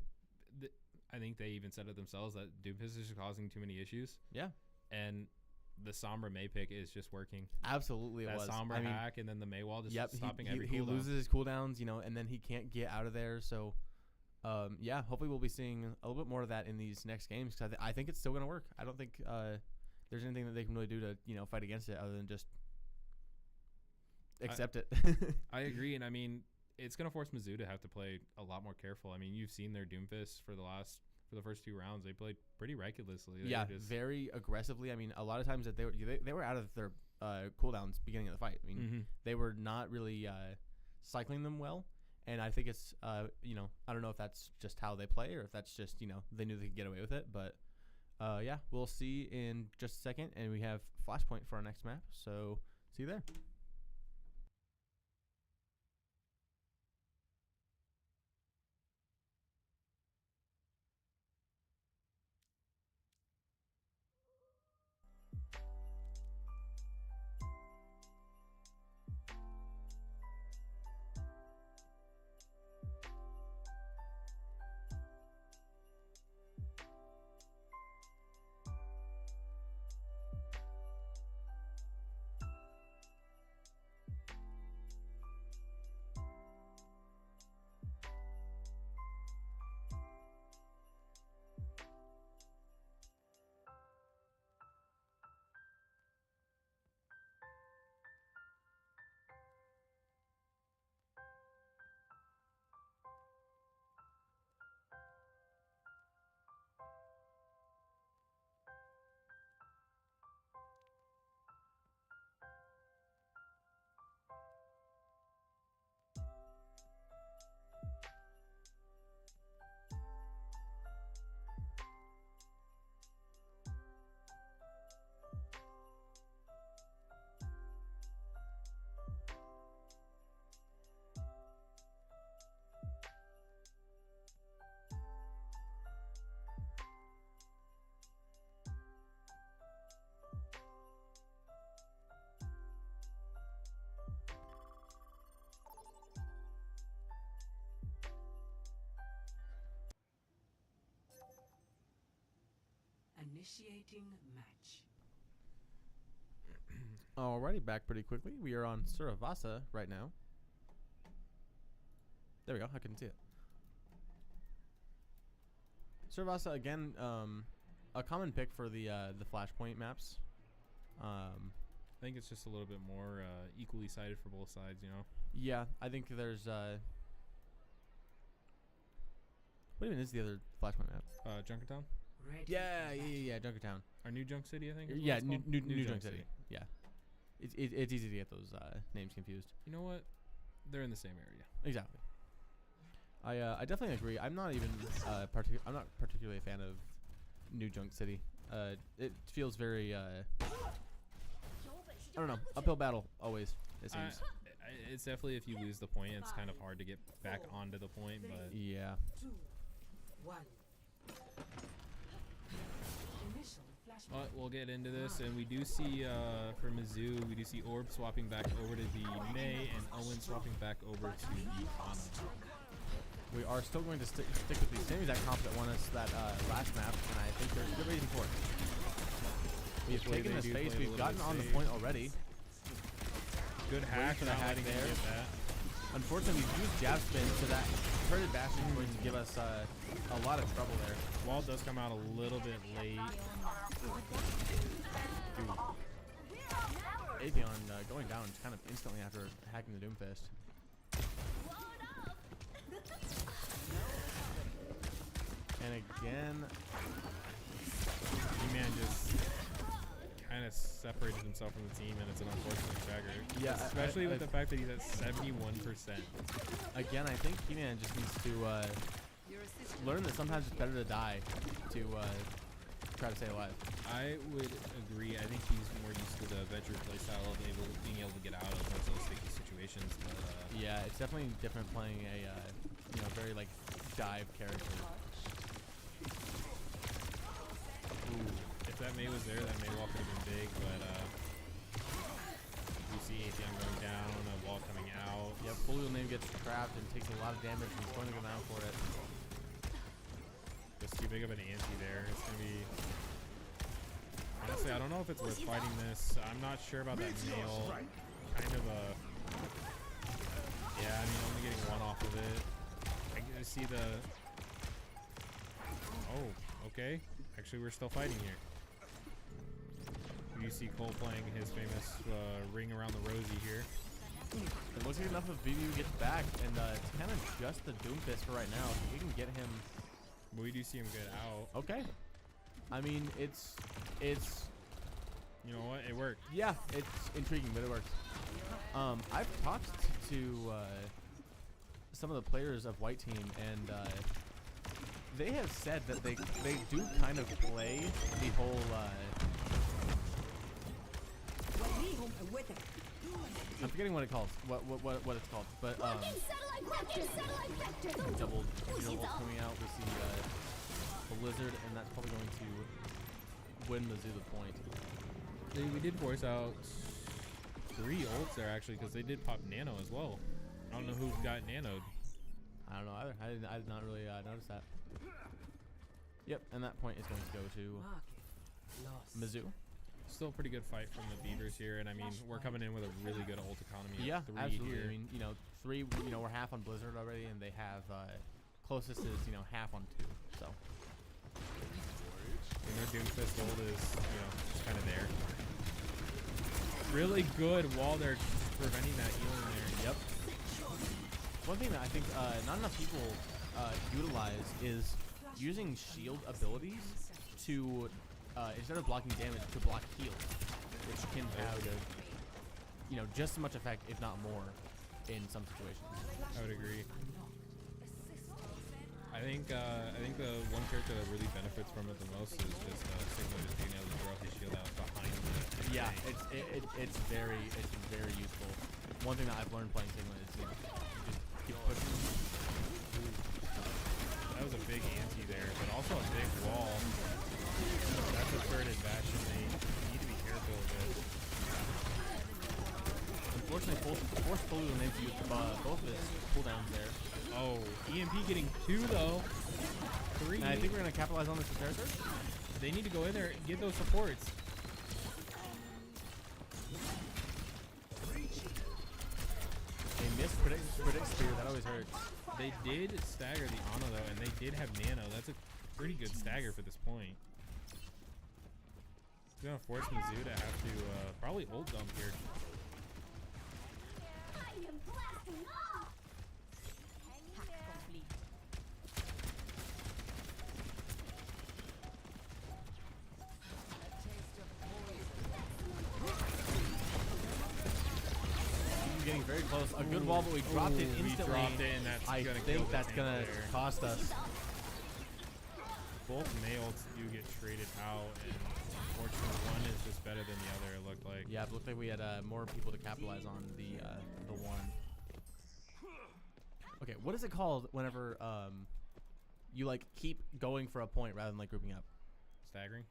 Speaker 3: I think they even said it themselves that Doomfist is causing too many issues.
Speaker 2: Yeah.
Speaker 3: And the Sombra May pick is just working.
Speaker 2: Absolutely,
Speaker 3: That
Speaker 2: it was.
Speaker 3: Sombra
Speaker 2: I mean,
Speaker 3: hack and then the Maywall just
Speaker 2: yep,
Speaker 3: stopping
Speaker 2: he
Speaker 3: every
Speaker 2: he
Speaker 3: cooldown.
Speaker 2: loses his cooldowns, you know, and then he can't get out of there. So, yeah, hopefully we'll be seeing a little bit more of that in these next games because I think it's still going to work. I don't think there's anything that they can really do to, you know, fight against it other than just accept it.
Speaker 3: I agree, and I mean, it's going to force Mizzou to have to play a lot more careful. I mean, you've seen their Doomfist for the first 2 rounds. They played pretty recklessly. They
Speaker 2: Yeah,
Speaker 3: were just
Speaker 2: very aggressively. I mean, a lot of times that they were out of their cooldowns beginning of the fight. I mean, they were not really cycling them well, and I think it's you know, I don't know if that's just how they play or if that's just, you know, they knew they could get away with it. But yeah, we'll see in just a second, and we have Flashpoint for our next map. So see you there.
Speaker 1: Initiating match.
Speaker 2: Alrighty, back pretty quickly. We are on Suravasa right now. There we go. I couldn't see it. Suravasa again, a common pick for the Flashpoint maps.
Speaker 3: I think it's just a little bit more equally sided for both sides, you know.
Speaker 2: Yeah, I think there's what even is the other Flashpoint map?
Speaker 3: Junkertown?
Speaker 1: Ready
Speaker 2: Yeah, Junkertown.
Speaker 3: Our new Junk City, I think. is what
Speaker 2: Yeah,
Speaker 3: it's
Speaker 2: New
Speaker 3: called?
Speaker 2: Junk City. Yeah, it's easy to get those names confused.
Speaker 3: You know what? They're in the same area.
Speaker 2: Exactly. I definitely agree. I'm not even I'm not particularly a fan of New Junk City. It feels very I don't know, uphill battle always, it seems.
Speaker 3: It's definitely, if you lose the point, it's kind of hard to get back onto the point, but
Speaker 2: Yeah.
Speaker 1: 2, 1. Initial flashpoint.
Speaker 3: but we'll get into this, and we do see for Mizzou, we do see Orb swapping back over to the May and Owen swapping back over to the Buena.
Speaker 2: We are still going to stick with the same exact comp that won us that last map, and I think there's a good reason for it. We've
Speaker 3: Hopefully
Speaker 2: taken
Speaker 3: they
Speaker 2: the
Speaker 3: do
Speaker 2: space,
Speaker 3: play a
Speaker 2: we've
Speaker 3: little
Speaker 2: gotten
Speaker 3: bit
Speaker 2: on the
Speaker 3: safe.
Speaker 2: point already.
Speaker 3: Good hack,
Speaker 2: for the
Speaker 3: not
Speaker 2: hack
Speaker 3: letting him
Speaker 2: there.
Speaker 3: get that.
Speaker 2: Unfortunately, we've used jab spin, so that turret bash is going to give us a lot of trouble there.
Speaker 3: Wall does come out a little bit late.
Speaker 2: Atheon going down kind of instantly after hacking the Doomfist. And again,
Speaker 3: D-Man just kind of of separated himself from the team, and it's an unfortunate stagger.
Speaker 2: Yeah,
Speaker 3: especially with the fact that he's at 71%.
Speaker 2: Again, I think He-Man just needs to learn that sometimes it's better to die to try to stay alive.
Speaker 3: I would agree. I think he's more used to the adventure playstyle of being able to get out of those sticky situations. But,
Speaker 2: yeah, it's definitely different playing a very like dive character.
Speaker 3: Ooh, if that May was there, that May wall could have been big, but you see ATM going down, a wall coming out.
Speaker 2: Yep, Fully name gets trapped and takes a lot of damage, and he's going to go down for it.
Speaker 3: Just too big of an ante there. It's going to be... Honestly, I don't know if it's worth fighting this. I'm not sure about that nail. Kind of a... Yeah, I mean, only getting one off of it. I see the... Oh, okay. Actually, we're still fighting here. You see Cole playing his famous ring around the rosy here.
Speaker 2: It looks like enough of BBU gets back, and it's kind of just the Doomfist for right now. If we can get him...
Speaker 3: But we do see him get out.
Speaker 2: Okay. I mean, it's...
Speaker 3: You know what? It worked.
Speaker 2: Yeah, it's intriguing, but it works. I've talked to some of the players of White Team, and they have said that they do kind of play the whole... I'm forgetting what it calls. What it's called, but double ult coming out. We see the Blizzard, and that's probably going to win Mizzou the point.
Speaker 3: We did force out 3 ults there actually, because they did pop Nano as well. I don't know who got nanoed.
Speaker 2: I don't know either. I did not really notice that. Yep, and that point is going to go to Mizzou.
Speaker 3: Still a pretty good fight from the Beavers here, and I mean we're coming in with a really good ult economy.
Speaker 2: Yeah,
Speaker 3: 3
Speaker 2: absolutely.
Speaker 3: Here.
Speaker 2: I mean, 3. We're half on Blizzard already, and they have closest is half on 2. So.
Speaker 3: And their Doomfist ult is just kind of there. Really good wall there, preventing that healing there.
Speaker 2: Yep. One thing that I think not enough people utilize is using shield abilities to instead of blocking damage to block heals, which can have just as much effect, if not more, in some situations.
Speaker 3: I would agree. I think the one character that really benefits from it the most is just Sigma just being able to throw his shield out behind the
Speaker 2: Yeah, it's very useful. One thing that I've learned playing Sigma is just keep pushing.
Speaker 3: That was a big ante there, but also a big wall. That's a turreted Bastion. They need to be careful of it.
Speaker 2: Unfortunately, forced Fully will need to use both of his cooldowns there.
Speaker 3: Oh, EMP getting 2 though. 3.
Speaker 2: And I think we're gonna capitalize on this with character.
Speaker 3: They need to go in there and get those supports.
Speaker 2: They missed predict spear. That always hurts.
Speaker 3: They did stagger the Ana though, and they did have Nano. That's a pretty good stagger for this point. It's gonna force Mizzou to have to probably ult dump here.
Speaker 2: Getting very close. A good wall, but we dropped it instantly.
Speaker 3: We dropped it, and that's
Speaker 2: I
Speaker 3: gonna
Speaker 2: think that's gonna cost us.
Speaker 3: Both nails do get traded out, and unfortunately, one is just better than the other. It looked like.
Speaker 2: Yeah, it looked like we had more people to capitalize on the one. Okay, what is it called whenever you like keep going for a point rather than like grouping up?
Speaker 3: Staggering.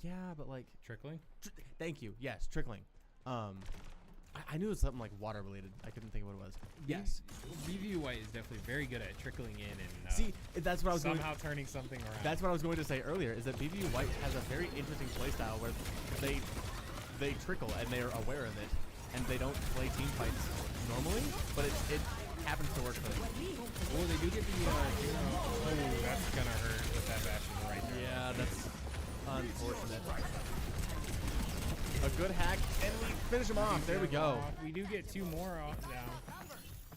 Speaker 2: Yeah, but like
Speaker 3: Trickling.
Speaker 2: Thank you. Yes, trickling. I knew it was something like water related. I couldn't think of what it was. Yes.
Speaker 3: BBU White is definitely very good at trickling in and
Speaker 2: see, that's what I was
Speaker 3: somehow turning something around.
Speaker 2: That's what I was going to say earlier. Is that BBU White has a very interesting playstyle where they trickle and they are aware of it, and they don't play team fights normally, but it happens to work for them.
Speaker 3: Oh, they do get the. Oh, that's gonna hurt with that Bastion right there.
Speaker 2: Yeah, that's unfortunate. A good hack, and we finish him off. There we go.
Speaker 3: We do get 2 more off now,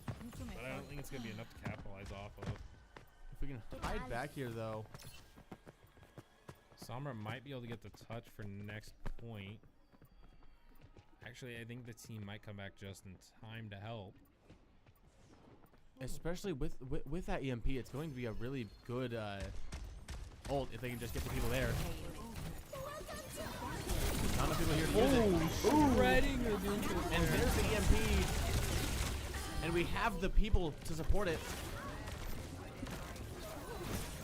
Speaker 3: but I don't think it's gonna be enough to capitalize off of.
Speaker 2: If we can hide back here, though.
Speaker 3: Sombra might be able to get the touch for next point. Actually, I think the team might come back just in time to help.
Speaker 2: Especially with that EMP, it's going to be a really good ult if they can just get the people there. Not enough people here to use it.
Speaker 3: Shredding
Speaker 2: And there's the EMP. And we have the people to support it.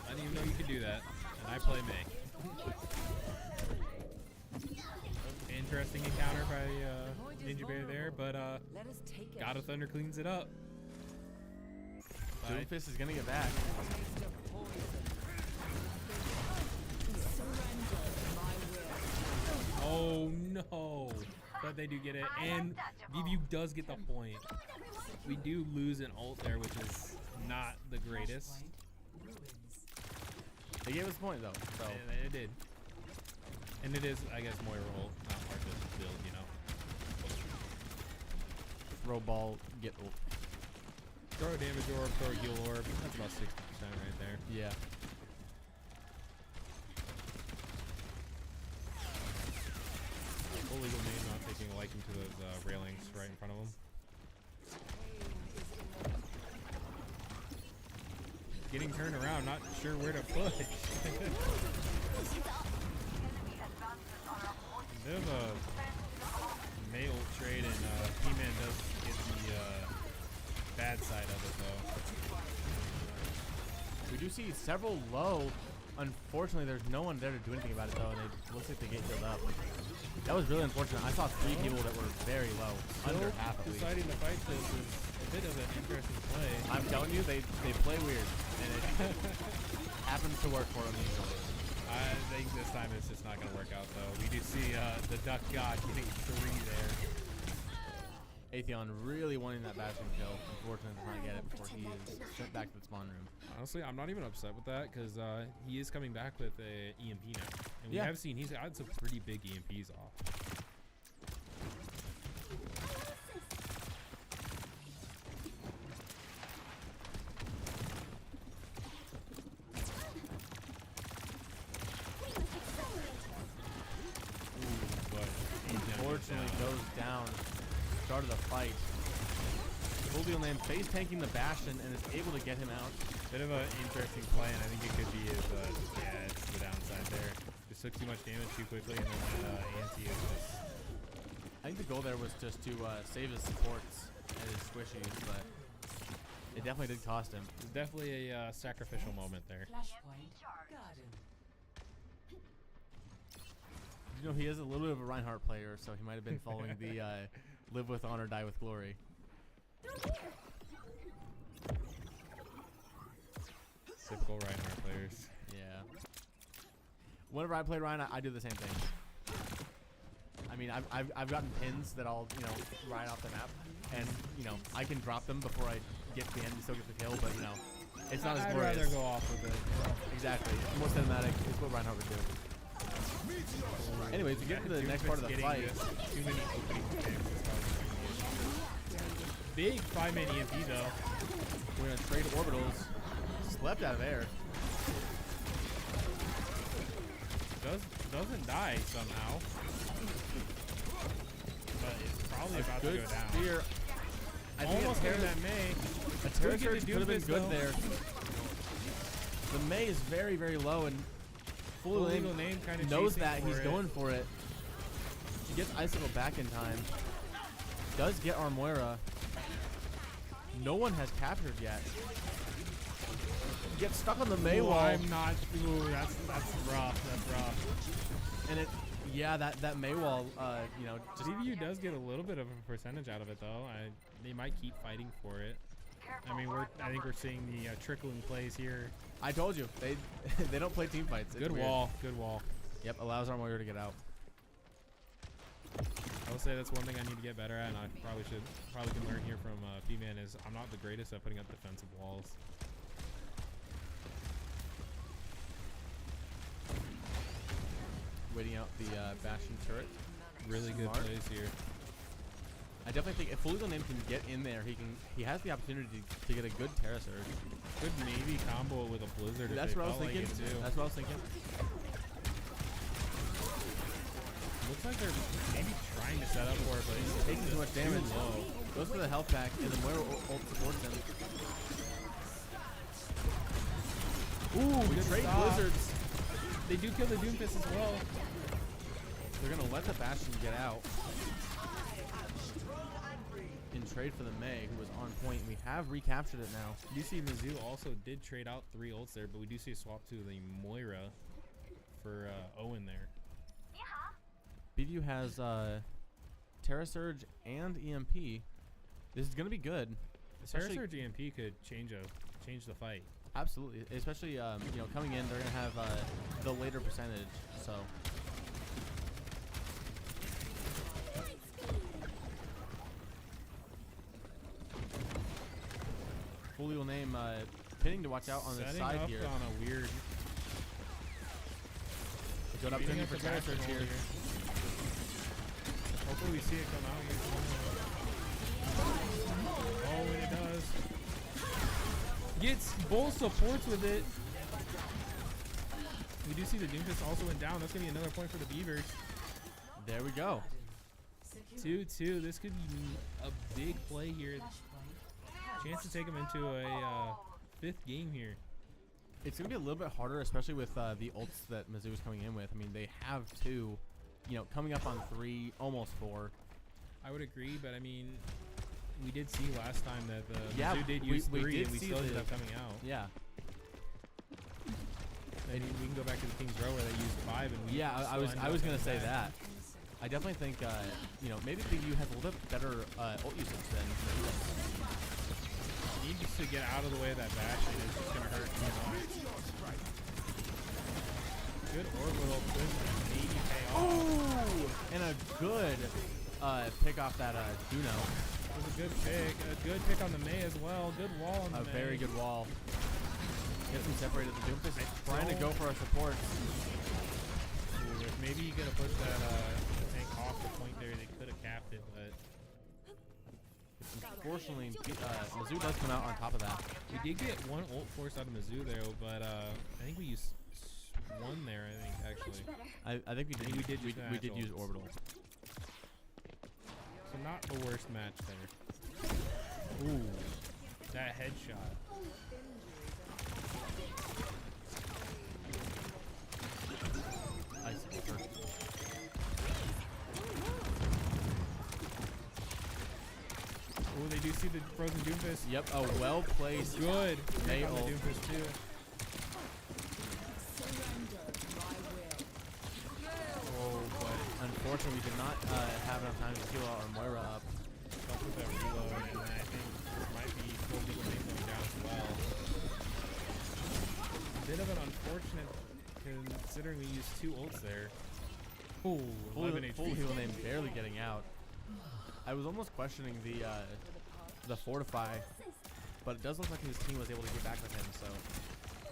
Speaker 3: I didn't even know you could do that. And I play May. Interesting encounter by Ninja Bear there, but
Speaker 1: Let us take it.
Speaker 3: God of Thunder cleans it up.
Speaker 2: Doomfist is gonna get back.
Speaker 1: Taste of poison.
Speaker 3: Oh no! But they do get it, and VVU does get the point. We do lose an ult there, which is not the greatest.
Speaker 1: Flashpoint ruins.
Speaker 2: They gave us a point though, so
Speaker 3: It did. And it is, I guess, Moira ult, not hard to build, you know.
Speaker 2: throw ball, get ult.
Speaker 3: Throw a damage orb, throw a heal orb. That's about 60% right there.
Speaker 2: Yeah.
Speaker 3: Full legal name not taking a liking to those railings right in front of him. Getting turned around, not sure where to push. Bit of a male trade, and P-Man does get the bad side of it though.
Speaker 2: We do see several low. Unfortunately, there's no one there to do anything about it though, and it looks like they get healed up. That was really unfortunate. I saw 3 people that were very low, under half at least.
Speaker 3: Deciding to fight this is a bit of an interesting play.
Speaker 2: I'm telling you, they play weird, and it happens to work for them usually.
Speaker 3: I think this time it's just not going to work out though. We do see the Duck God getting 3 there.
Speaker 2: Atheon really wanting that Bastion kill. Unfortunately, does not get it before he is sent back to the spawn room.
Speaker 3: Honestly, I'm not even upset with that because he is coming back with a EMP now. And we have seen he's had some pretty big EMPs off.
Speaker 2: Unfortunately, goes down. Start of the fight. Full deal name face tanking the Bastion and is able to get him out.
Speaker 3: Bit of an interesting play, and I think it could be his, yeah, it's the downside there. Just took too much damage too quickly, and then that anti is just...
Speaker 2: I think the goal there was just to save his supports and his squishies, but it definitely did cost him.
Speaker 3: It's definitely a sacrificial moment there.
Speaker 1: Flashpoint garden.
Speaker 2: You know, he is a little bit of a Reinhardt player, so he might have been following the live with honor, die with glory.
Speaker 3: Typical Reinhardt players.
Speaker 2: Yeah. Whenever I play Ryan, I do the same thing. I mean, I've gotten pins that I'll, you know, ride off the map, and you know, I can drop them before I get to the end to still get the kill, but you know, it's not as
Speaker 3: I'd
Speaker 2: glorious.
Speaker 3: rather go off with it.
Speaker 2: Exactly. More cinematic is what Reinhardt would do. Anyways, to get to the next part of the fight.
Speaker 3: Too many opening attempts is probably big 5-man EMP though.
Speaker 2: We're gonna trade orbitals. Slept out of air.
Speaker 3: Doesn't die somehow. But it's probably about to
Speaker 2: Good
Speaker 3: go down.
Speaker 2: spear. I think
Speaker 3: Almost
Speaker 2: a
Speaker 3: getting
Speaker 2: Terra-
Speaker 3: that May.
Speaker 2: a Terra
Speaker 3: Could get
Speaker 2: Surge
Speaker 3: the
Speaker 2: could have been
Speaker 3: Doomfist,
Speaker 2: good
Speaker 3: though.
Speaker 2: there. The May is very, very low, and
Speaker 3: Full
Speaker 2: Fully
Speaker 3: legal name kind of
Speaker 2: knows that he's going for it. He gets Icicle back in time. Does get our Moira. No one has captured yet. Gets stuck on the May wall.
Speaker 3: I'm not. Ooh, that's rough. That's rough.
Speaker 2: And it, yeah, that May wall, you know, just
Speaker 3: CVU does get a little bit of a percentage out of it though. They might keep fighting for it. I mean, I think we're seeing the trickling plays here.
Speaker 2: I told you they don't play team fights. It's
Speaker 3: Good
Speaker 2: weird.
Speaker 3: wall. Good wall.
Speaker 2: Yep, allows our Moira to get out.
Speaker 3: I will say that's one thing I need to get better at, and I probably can learn here from P-Man is I'm not the greatest at putting up defensive walls.
Speaker 2: Waiting out the Bastion turret.
Speaker 3: Really good
Speaker 2: Smart.
Speaker 3: plays here.
Speaker 2: I definitely think if Full Legal Name can get in there, he has the opportunity to get a good Terra Surge.
Speaker 3: Could maybe combo it with a Blizzard.
Speaker 2: That's
Speaker 3: if
Speaker 2: what I was
Speaker 3: they felt
Speaker 2: thinking.
Speaker 3: like it too.
Speaker 2: That's what I was thinking.
Speaker 3: Looks like they're maybe trying to set up for it, but it's
Speaker 2: Taking too much damage.
Speaker 3: low.
Speaker 2: Goes for the health pack, and then Moira ult supports him.
Speaker 3: Ooh,
Speaker 2: We
Speaker 3: good
Speaker 2: trade
Speaker 3: stop.
Speaker 2: Blizzards.
Speaker 3: They do kill the Doomfist as well.
Speaker 2: They're gonna let the Bastion get out in trade for the Mei, who was on point. We have recaptured it now.
Speaker 3: You see Mizzou also did trade out 3 ults there, but we do see a swap to the Moira for Owen there.
Speaker 2: BVU has Terra Surge and EMP. This is gonna be good.
Speaker 3: The Terra
Speaker 2: Especially-
Speaker 3: Surge EMP could change the fight.
Speaker 2: Absolutely, especially coming in, they're gonna have the later percentage. So Fully will name pinning to watch out on the
Speaker 3: Setting
Speaker 2: side
Speaker 3: up
Speaker 2: here.
Speaker 3: on a weird.
Speaker 2: A good opportunity for
Speaker 3: the
Speaker 2: Terra
Speaker 3: Bastion
Speaker 2: Surge
Speaker 3: ult
Speaker 2: here.
Speaker 3: Hopefully we see it come out here. Oh, and it does. Gets both supports with it. We do see the Doomfist also went down. That's going to be another point for the Beavers.
Speaker 2: There we go.
Speaker 3: 2-2. This could be a big play here. Chance to take them into a 5th game here.
Speaker 2: It's gonna be a little bit harder, especially with the ults that Mizzou is coming in with. I mean, they have 2, coming up on 3, almost 4.
Speaker 3: I would agree, but I mean, we did see last time that the
Speaker 2: Yeah,
Speaker 3: Mizzou did
Speaker 2: we-
Speaker 3: use
Speaker 2: we
Speaker 3: 3
Speaker 2: did
Speaker 3: and we
Speaker 2: see
Speaker 3: still ended
Speaker 2: the-
Speaker 3: up coming out.
Speaker 2: Yeah.
Speaker 3: And we can go back to the King's Row where they used 5 and we
Speaker 2: Yeah, I
Speaker 3: still
Speaker 2: was
Speaker 3: ended
Speaker 2: I
Speaker 3: up
Speaker 2: was gonna
Speaker 3: coming
Speaker 2: say
Speaker 3: back.
Speaker 2: that. I definitely think maybe BVU has a little bit better ult usage than Mizzou.
Speaker 3: Need just to get out of the way of that Bastion. It's just going to hurt too much. Good orbital twist and maybe pay off.
Speaker 2: Oh, and a good pick off that Juno.
Speaker 3: It was a good pick. A good pick on the Mei as well. Good wall on the
Speaker 2: A
Speaker 3: Mei.
Speaker 2: very good wall. Gets him separated. The Doomfist is trying to go
Speaker 3: don't-
Speaker 2: for a support.
Speaker 3: Ooh, if maybe you could have pushed that tank off the point there, they could have capped it, but
Speaker 2: Unfortunately, Mizzou does come out on top of that.
Speaker 3: we did get one ult force out of Mizzou there, but I think we used one there, I think, actually.
Speaker 4: Much better.
Speaker 2: I think we did.
Speaker 3: We did
Speaker 2: We,
Speaker 3: just
Speaker 2: we did
Speaker 3: match
Speaker 2: use
Speaker 3: ults.
Speaker 2: orbital.
Speaker 3: So not the worst match there. Ooh, that headshot.
Speaker 2: Ice Sliver.
Speaker 3: Oh, they do see the frozen Doomfist.
Speaker 2: Yep, a well placed.
Speaker 3: Good.
Speaker 2: Mei
Speaker 3: Pick on the
Speaker 2: ult.
Speaker 3: Doomfist too. Oh, but
Speaker 2: Unfortunately, we did not have enough time to heal our Moira up.
Speaker 3: stuck with that reload, and then I think this might be full legal name going down as well. Bit of an unfortunate considering we used 2 ults there. Ooh, 11 HP.
Speaker 2: Full heal name barely getting out. I was almost questioning the fortify, but it does look like his team was able to get back with him. So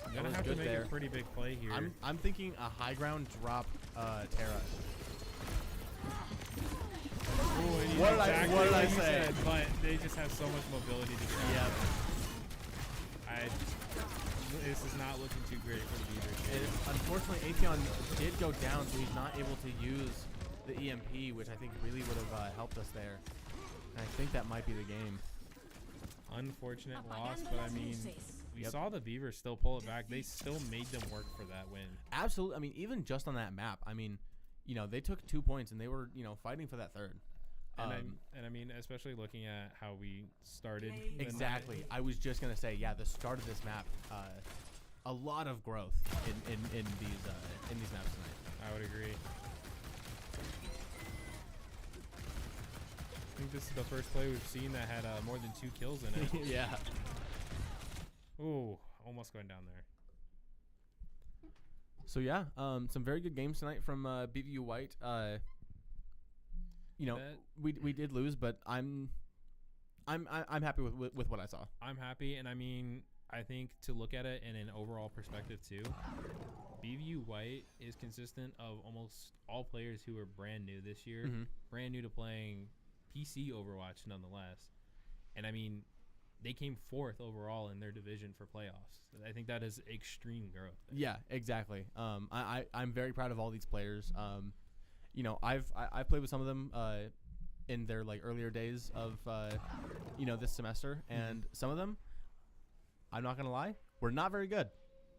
Speaker 3: I'm
Speaker 2: that
Speaker 3: gonna
Speaker 2: was
Speaker 3: have to
Speaker 2: good
Speaker 3: make
Speaker 2: there.
Speaker 3: a pretty big play here.
Speaker 2: I'm thinking a high ground drop Terra.
Speaker 3: Ooh, and you
Speaker 2: What did I-
Speaker 3: exactly
Speaker 2: what did I
Speaker 3: like you
Speaker 2: say?
Speaker 3: said, but they just have so much mobility to get
Speaker 2: Yep.
Speaker 3: out. This is not looking too great for the Beavers.
Speaker 2: Unfortunately, Atheon did go down, so he's not able to use the EMP, which I think really would have helped us there. And I think that might be the game.
Speaker 3: Unfortunate loss, but I mean, we
Speaker 2: Yep.
Speaker 3: saw the Beavers still pull it back. They still made them work for that win.
Speaker 2: Absolutely. I mean, even just on that map, I mean, they took 2 points and they were, fighting for that third.
Speaker 3: And I mean, especially looking at how we started. the night.
Speaker 2: Exactly. I was just gonna say, yeah, the start of this map, a lot of growth in these maps tonight.
Speaker 3: I would agree. I think this is the first play we've seen that had more than 2 kills in it.
Speaker 2: Yeah.
Speaker 3: Ooh, almost going down there.
Speaker 2: So yeah, some very good games tonight from BVU White. We did lose, but I'm happy with what I saw.
Speaker 3: I'm happy, and I mean, I think to look at it in an overall perspective too, BVU White is consistent of almost all players who are brand new this year,
Speaker 2: Mhm.
Speaker 3: brand new to playing PC Overwatch nonetheless. And I mean, they came 4th overall in their division for playoffs. I think that is extreme growth.
Speaker 2: Yeah, exactly. I'm very proud of all these players. you know, I've played with some of them in their like earlier days of you know, this semester, and some of them, I'm not gonna lie, were not very good.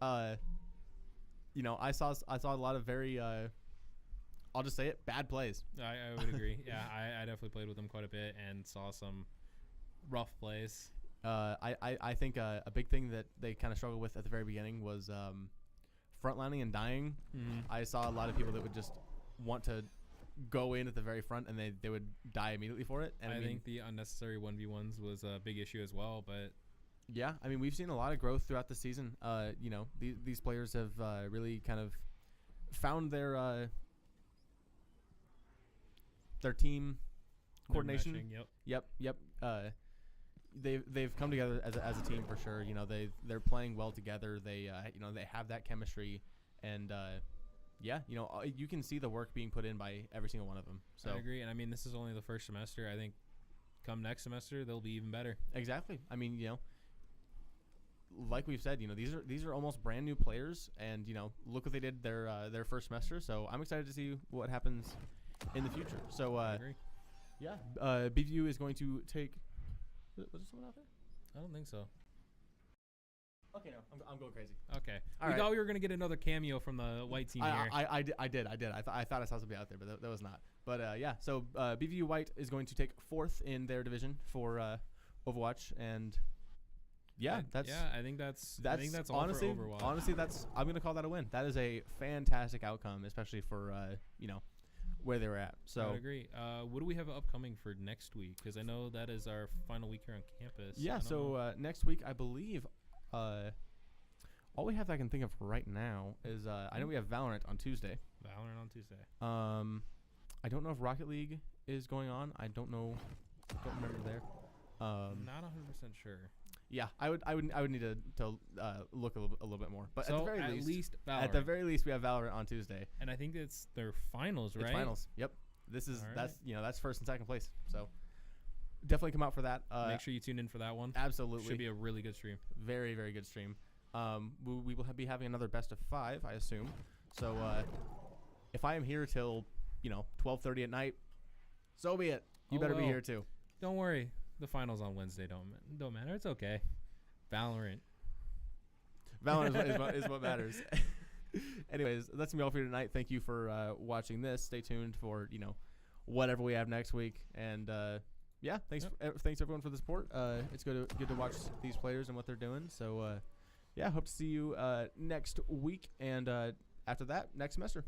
Speaker 2: You know, I saw a lot of very I'll just say it, bad plays.
Speaker 3: I would agree. Yeah, I definitely played with them quite a bit and saw some rough plays.
Speaker 2: I think a big thing that they kind of struggled with at the very beginning was frontlining and dying. I saw a lot of people that would just want to go in at the very front and they would die immediately for it. And
Speaker 3: I think the unnecessary 1v1s was a big issue as well, but
Speaker 2: yeah, I mean, we've seen a lot of growth throughout the season. You know, these players have really kind of found their team coordination.
Speaker 3: they're meshing,
Speaker 2: Yep. They've come together as a team for sure. You know, they're playing well together. They you know, they have that chemistry, and yeah, you know, you can see the work being put in by every single one of them. So
Speaker 3: I agree, and I mean, this is only the first semester. I think come next semester they'll be even better.
Speaker 2: Exactly. I mean, you know, like we've said, you know, these are almost brand new players, and you know, look what they did their first semester. So I'm excited to see what happens in the future. So
Speaker 3: I agree.
Speaker 2: yeah, BVU is going to take. Was there someone out there?
Speaker 3: I don't think so.
Speaker 2: Okay, no, I'm going crazy.
Speaker 3: Okay,
Speaker 2: All
Speaker 3: we
Speaker 2: right.
Speaker 3: thought we were gonna get another cameo from the white team here.
Speaker 2: I did. I thought I saw somebody out there, but that was not. But yeah, so BVU White is going to take 4th in their division for Overwatch, and yeah,
Speaker 3: I think that's all
Speaker 2: honestly,
Speaker 3: for Overwatch.
Speaker 2: honestly, I'm gonna call that a win. That is a fantastic outcome, especially for you know, where they were at. So
Speaker 3: I would agree. What do we have upcoming for next week? Because I know that is our final week here on campus.
Speaker 2: yeah, so next week I believe all we have that I can think of right now is I know we have Valorant on Tuesday.
Speaker 3: Valorant on Tuesday.
Speaker 2: I don't know if Rocket League is going on. I don't know. I don't remember there.
Speaker 3: Not 100% sure.
Speaker 2: Yeah, I would need to look a little bit more. But
Speaker 3: So
Speaker 2: at the very least,
Speaker 3: Valorant.
Speaker 2: at the very least, we have Valorant on Tuesday.
Speaker 3: And I think it's their finals, right?
Speaker 2: It's finals. Yep. This is
Speaker 3: All right.
Speaker 2: that's you know, that's 1st and 2nd place. So definitely come out for that.
Speaker 3: Make sure you tune in for that one.
Speaker 2: Absolutely.
Speaker 3: Should be a really good stream.
Speaker 2: Very, very good stream. We will be having another best of 5, I assume. So if I am here till, you know, 12:30 at night, so be it. You
Speaker 3: Oh,
Speaker 2: better be
Speaker 3: well.
Speaker 2: here too.
Speaker 3: Don't worry. The finals on Wednesday don't matter. It's okay. Valorant.
Speaker 2: Valorant is what matters. Anyways, that's me all for you tonight. Thank you for watching this. Stay tuned for, you know, whatever we have next week. And yeah, thanks thanks everyone for the support. It's good to watch these players and what they're doing. So yeah, hope to see you next week, and after that, next semester.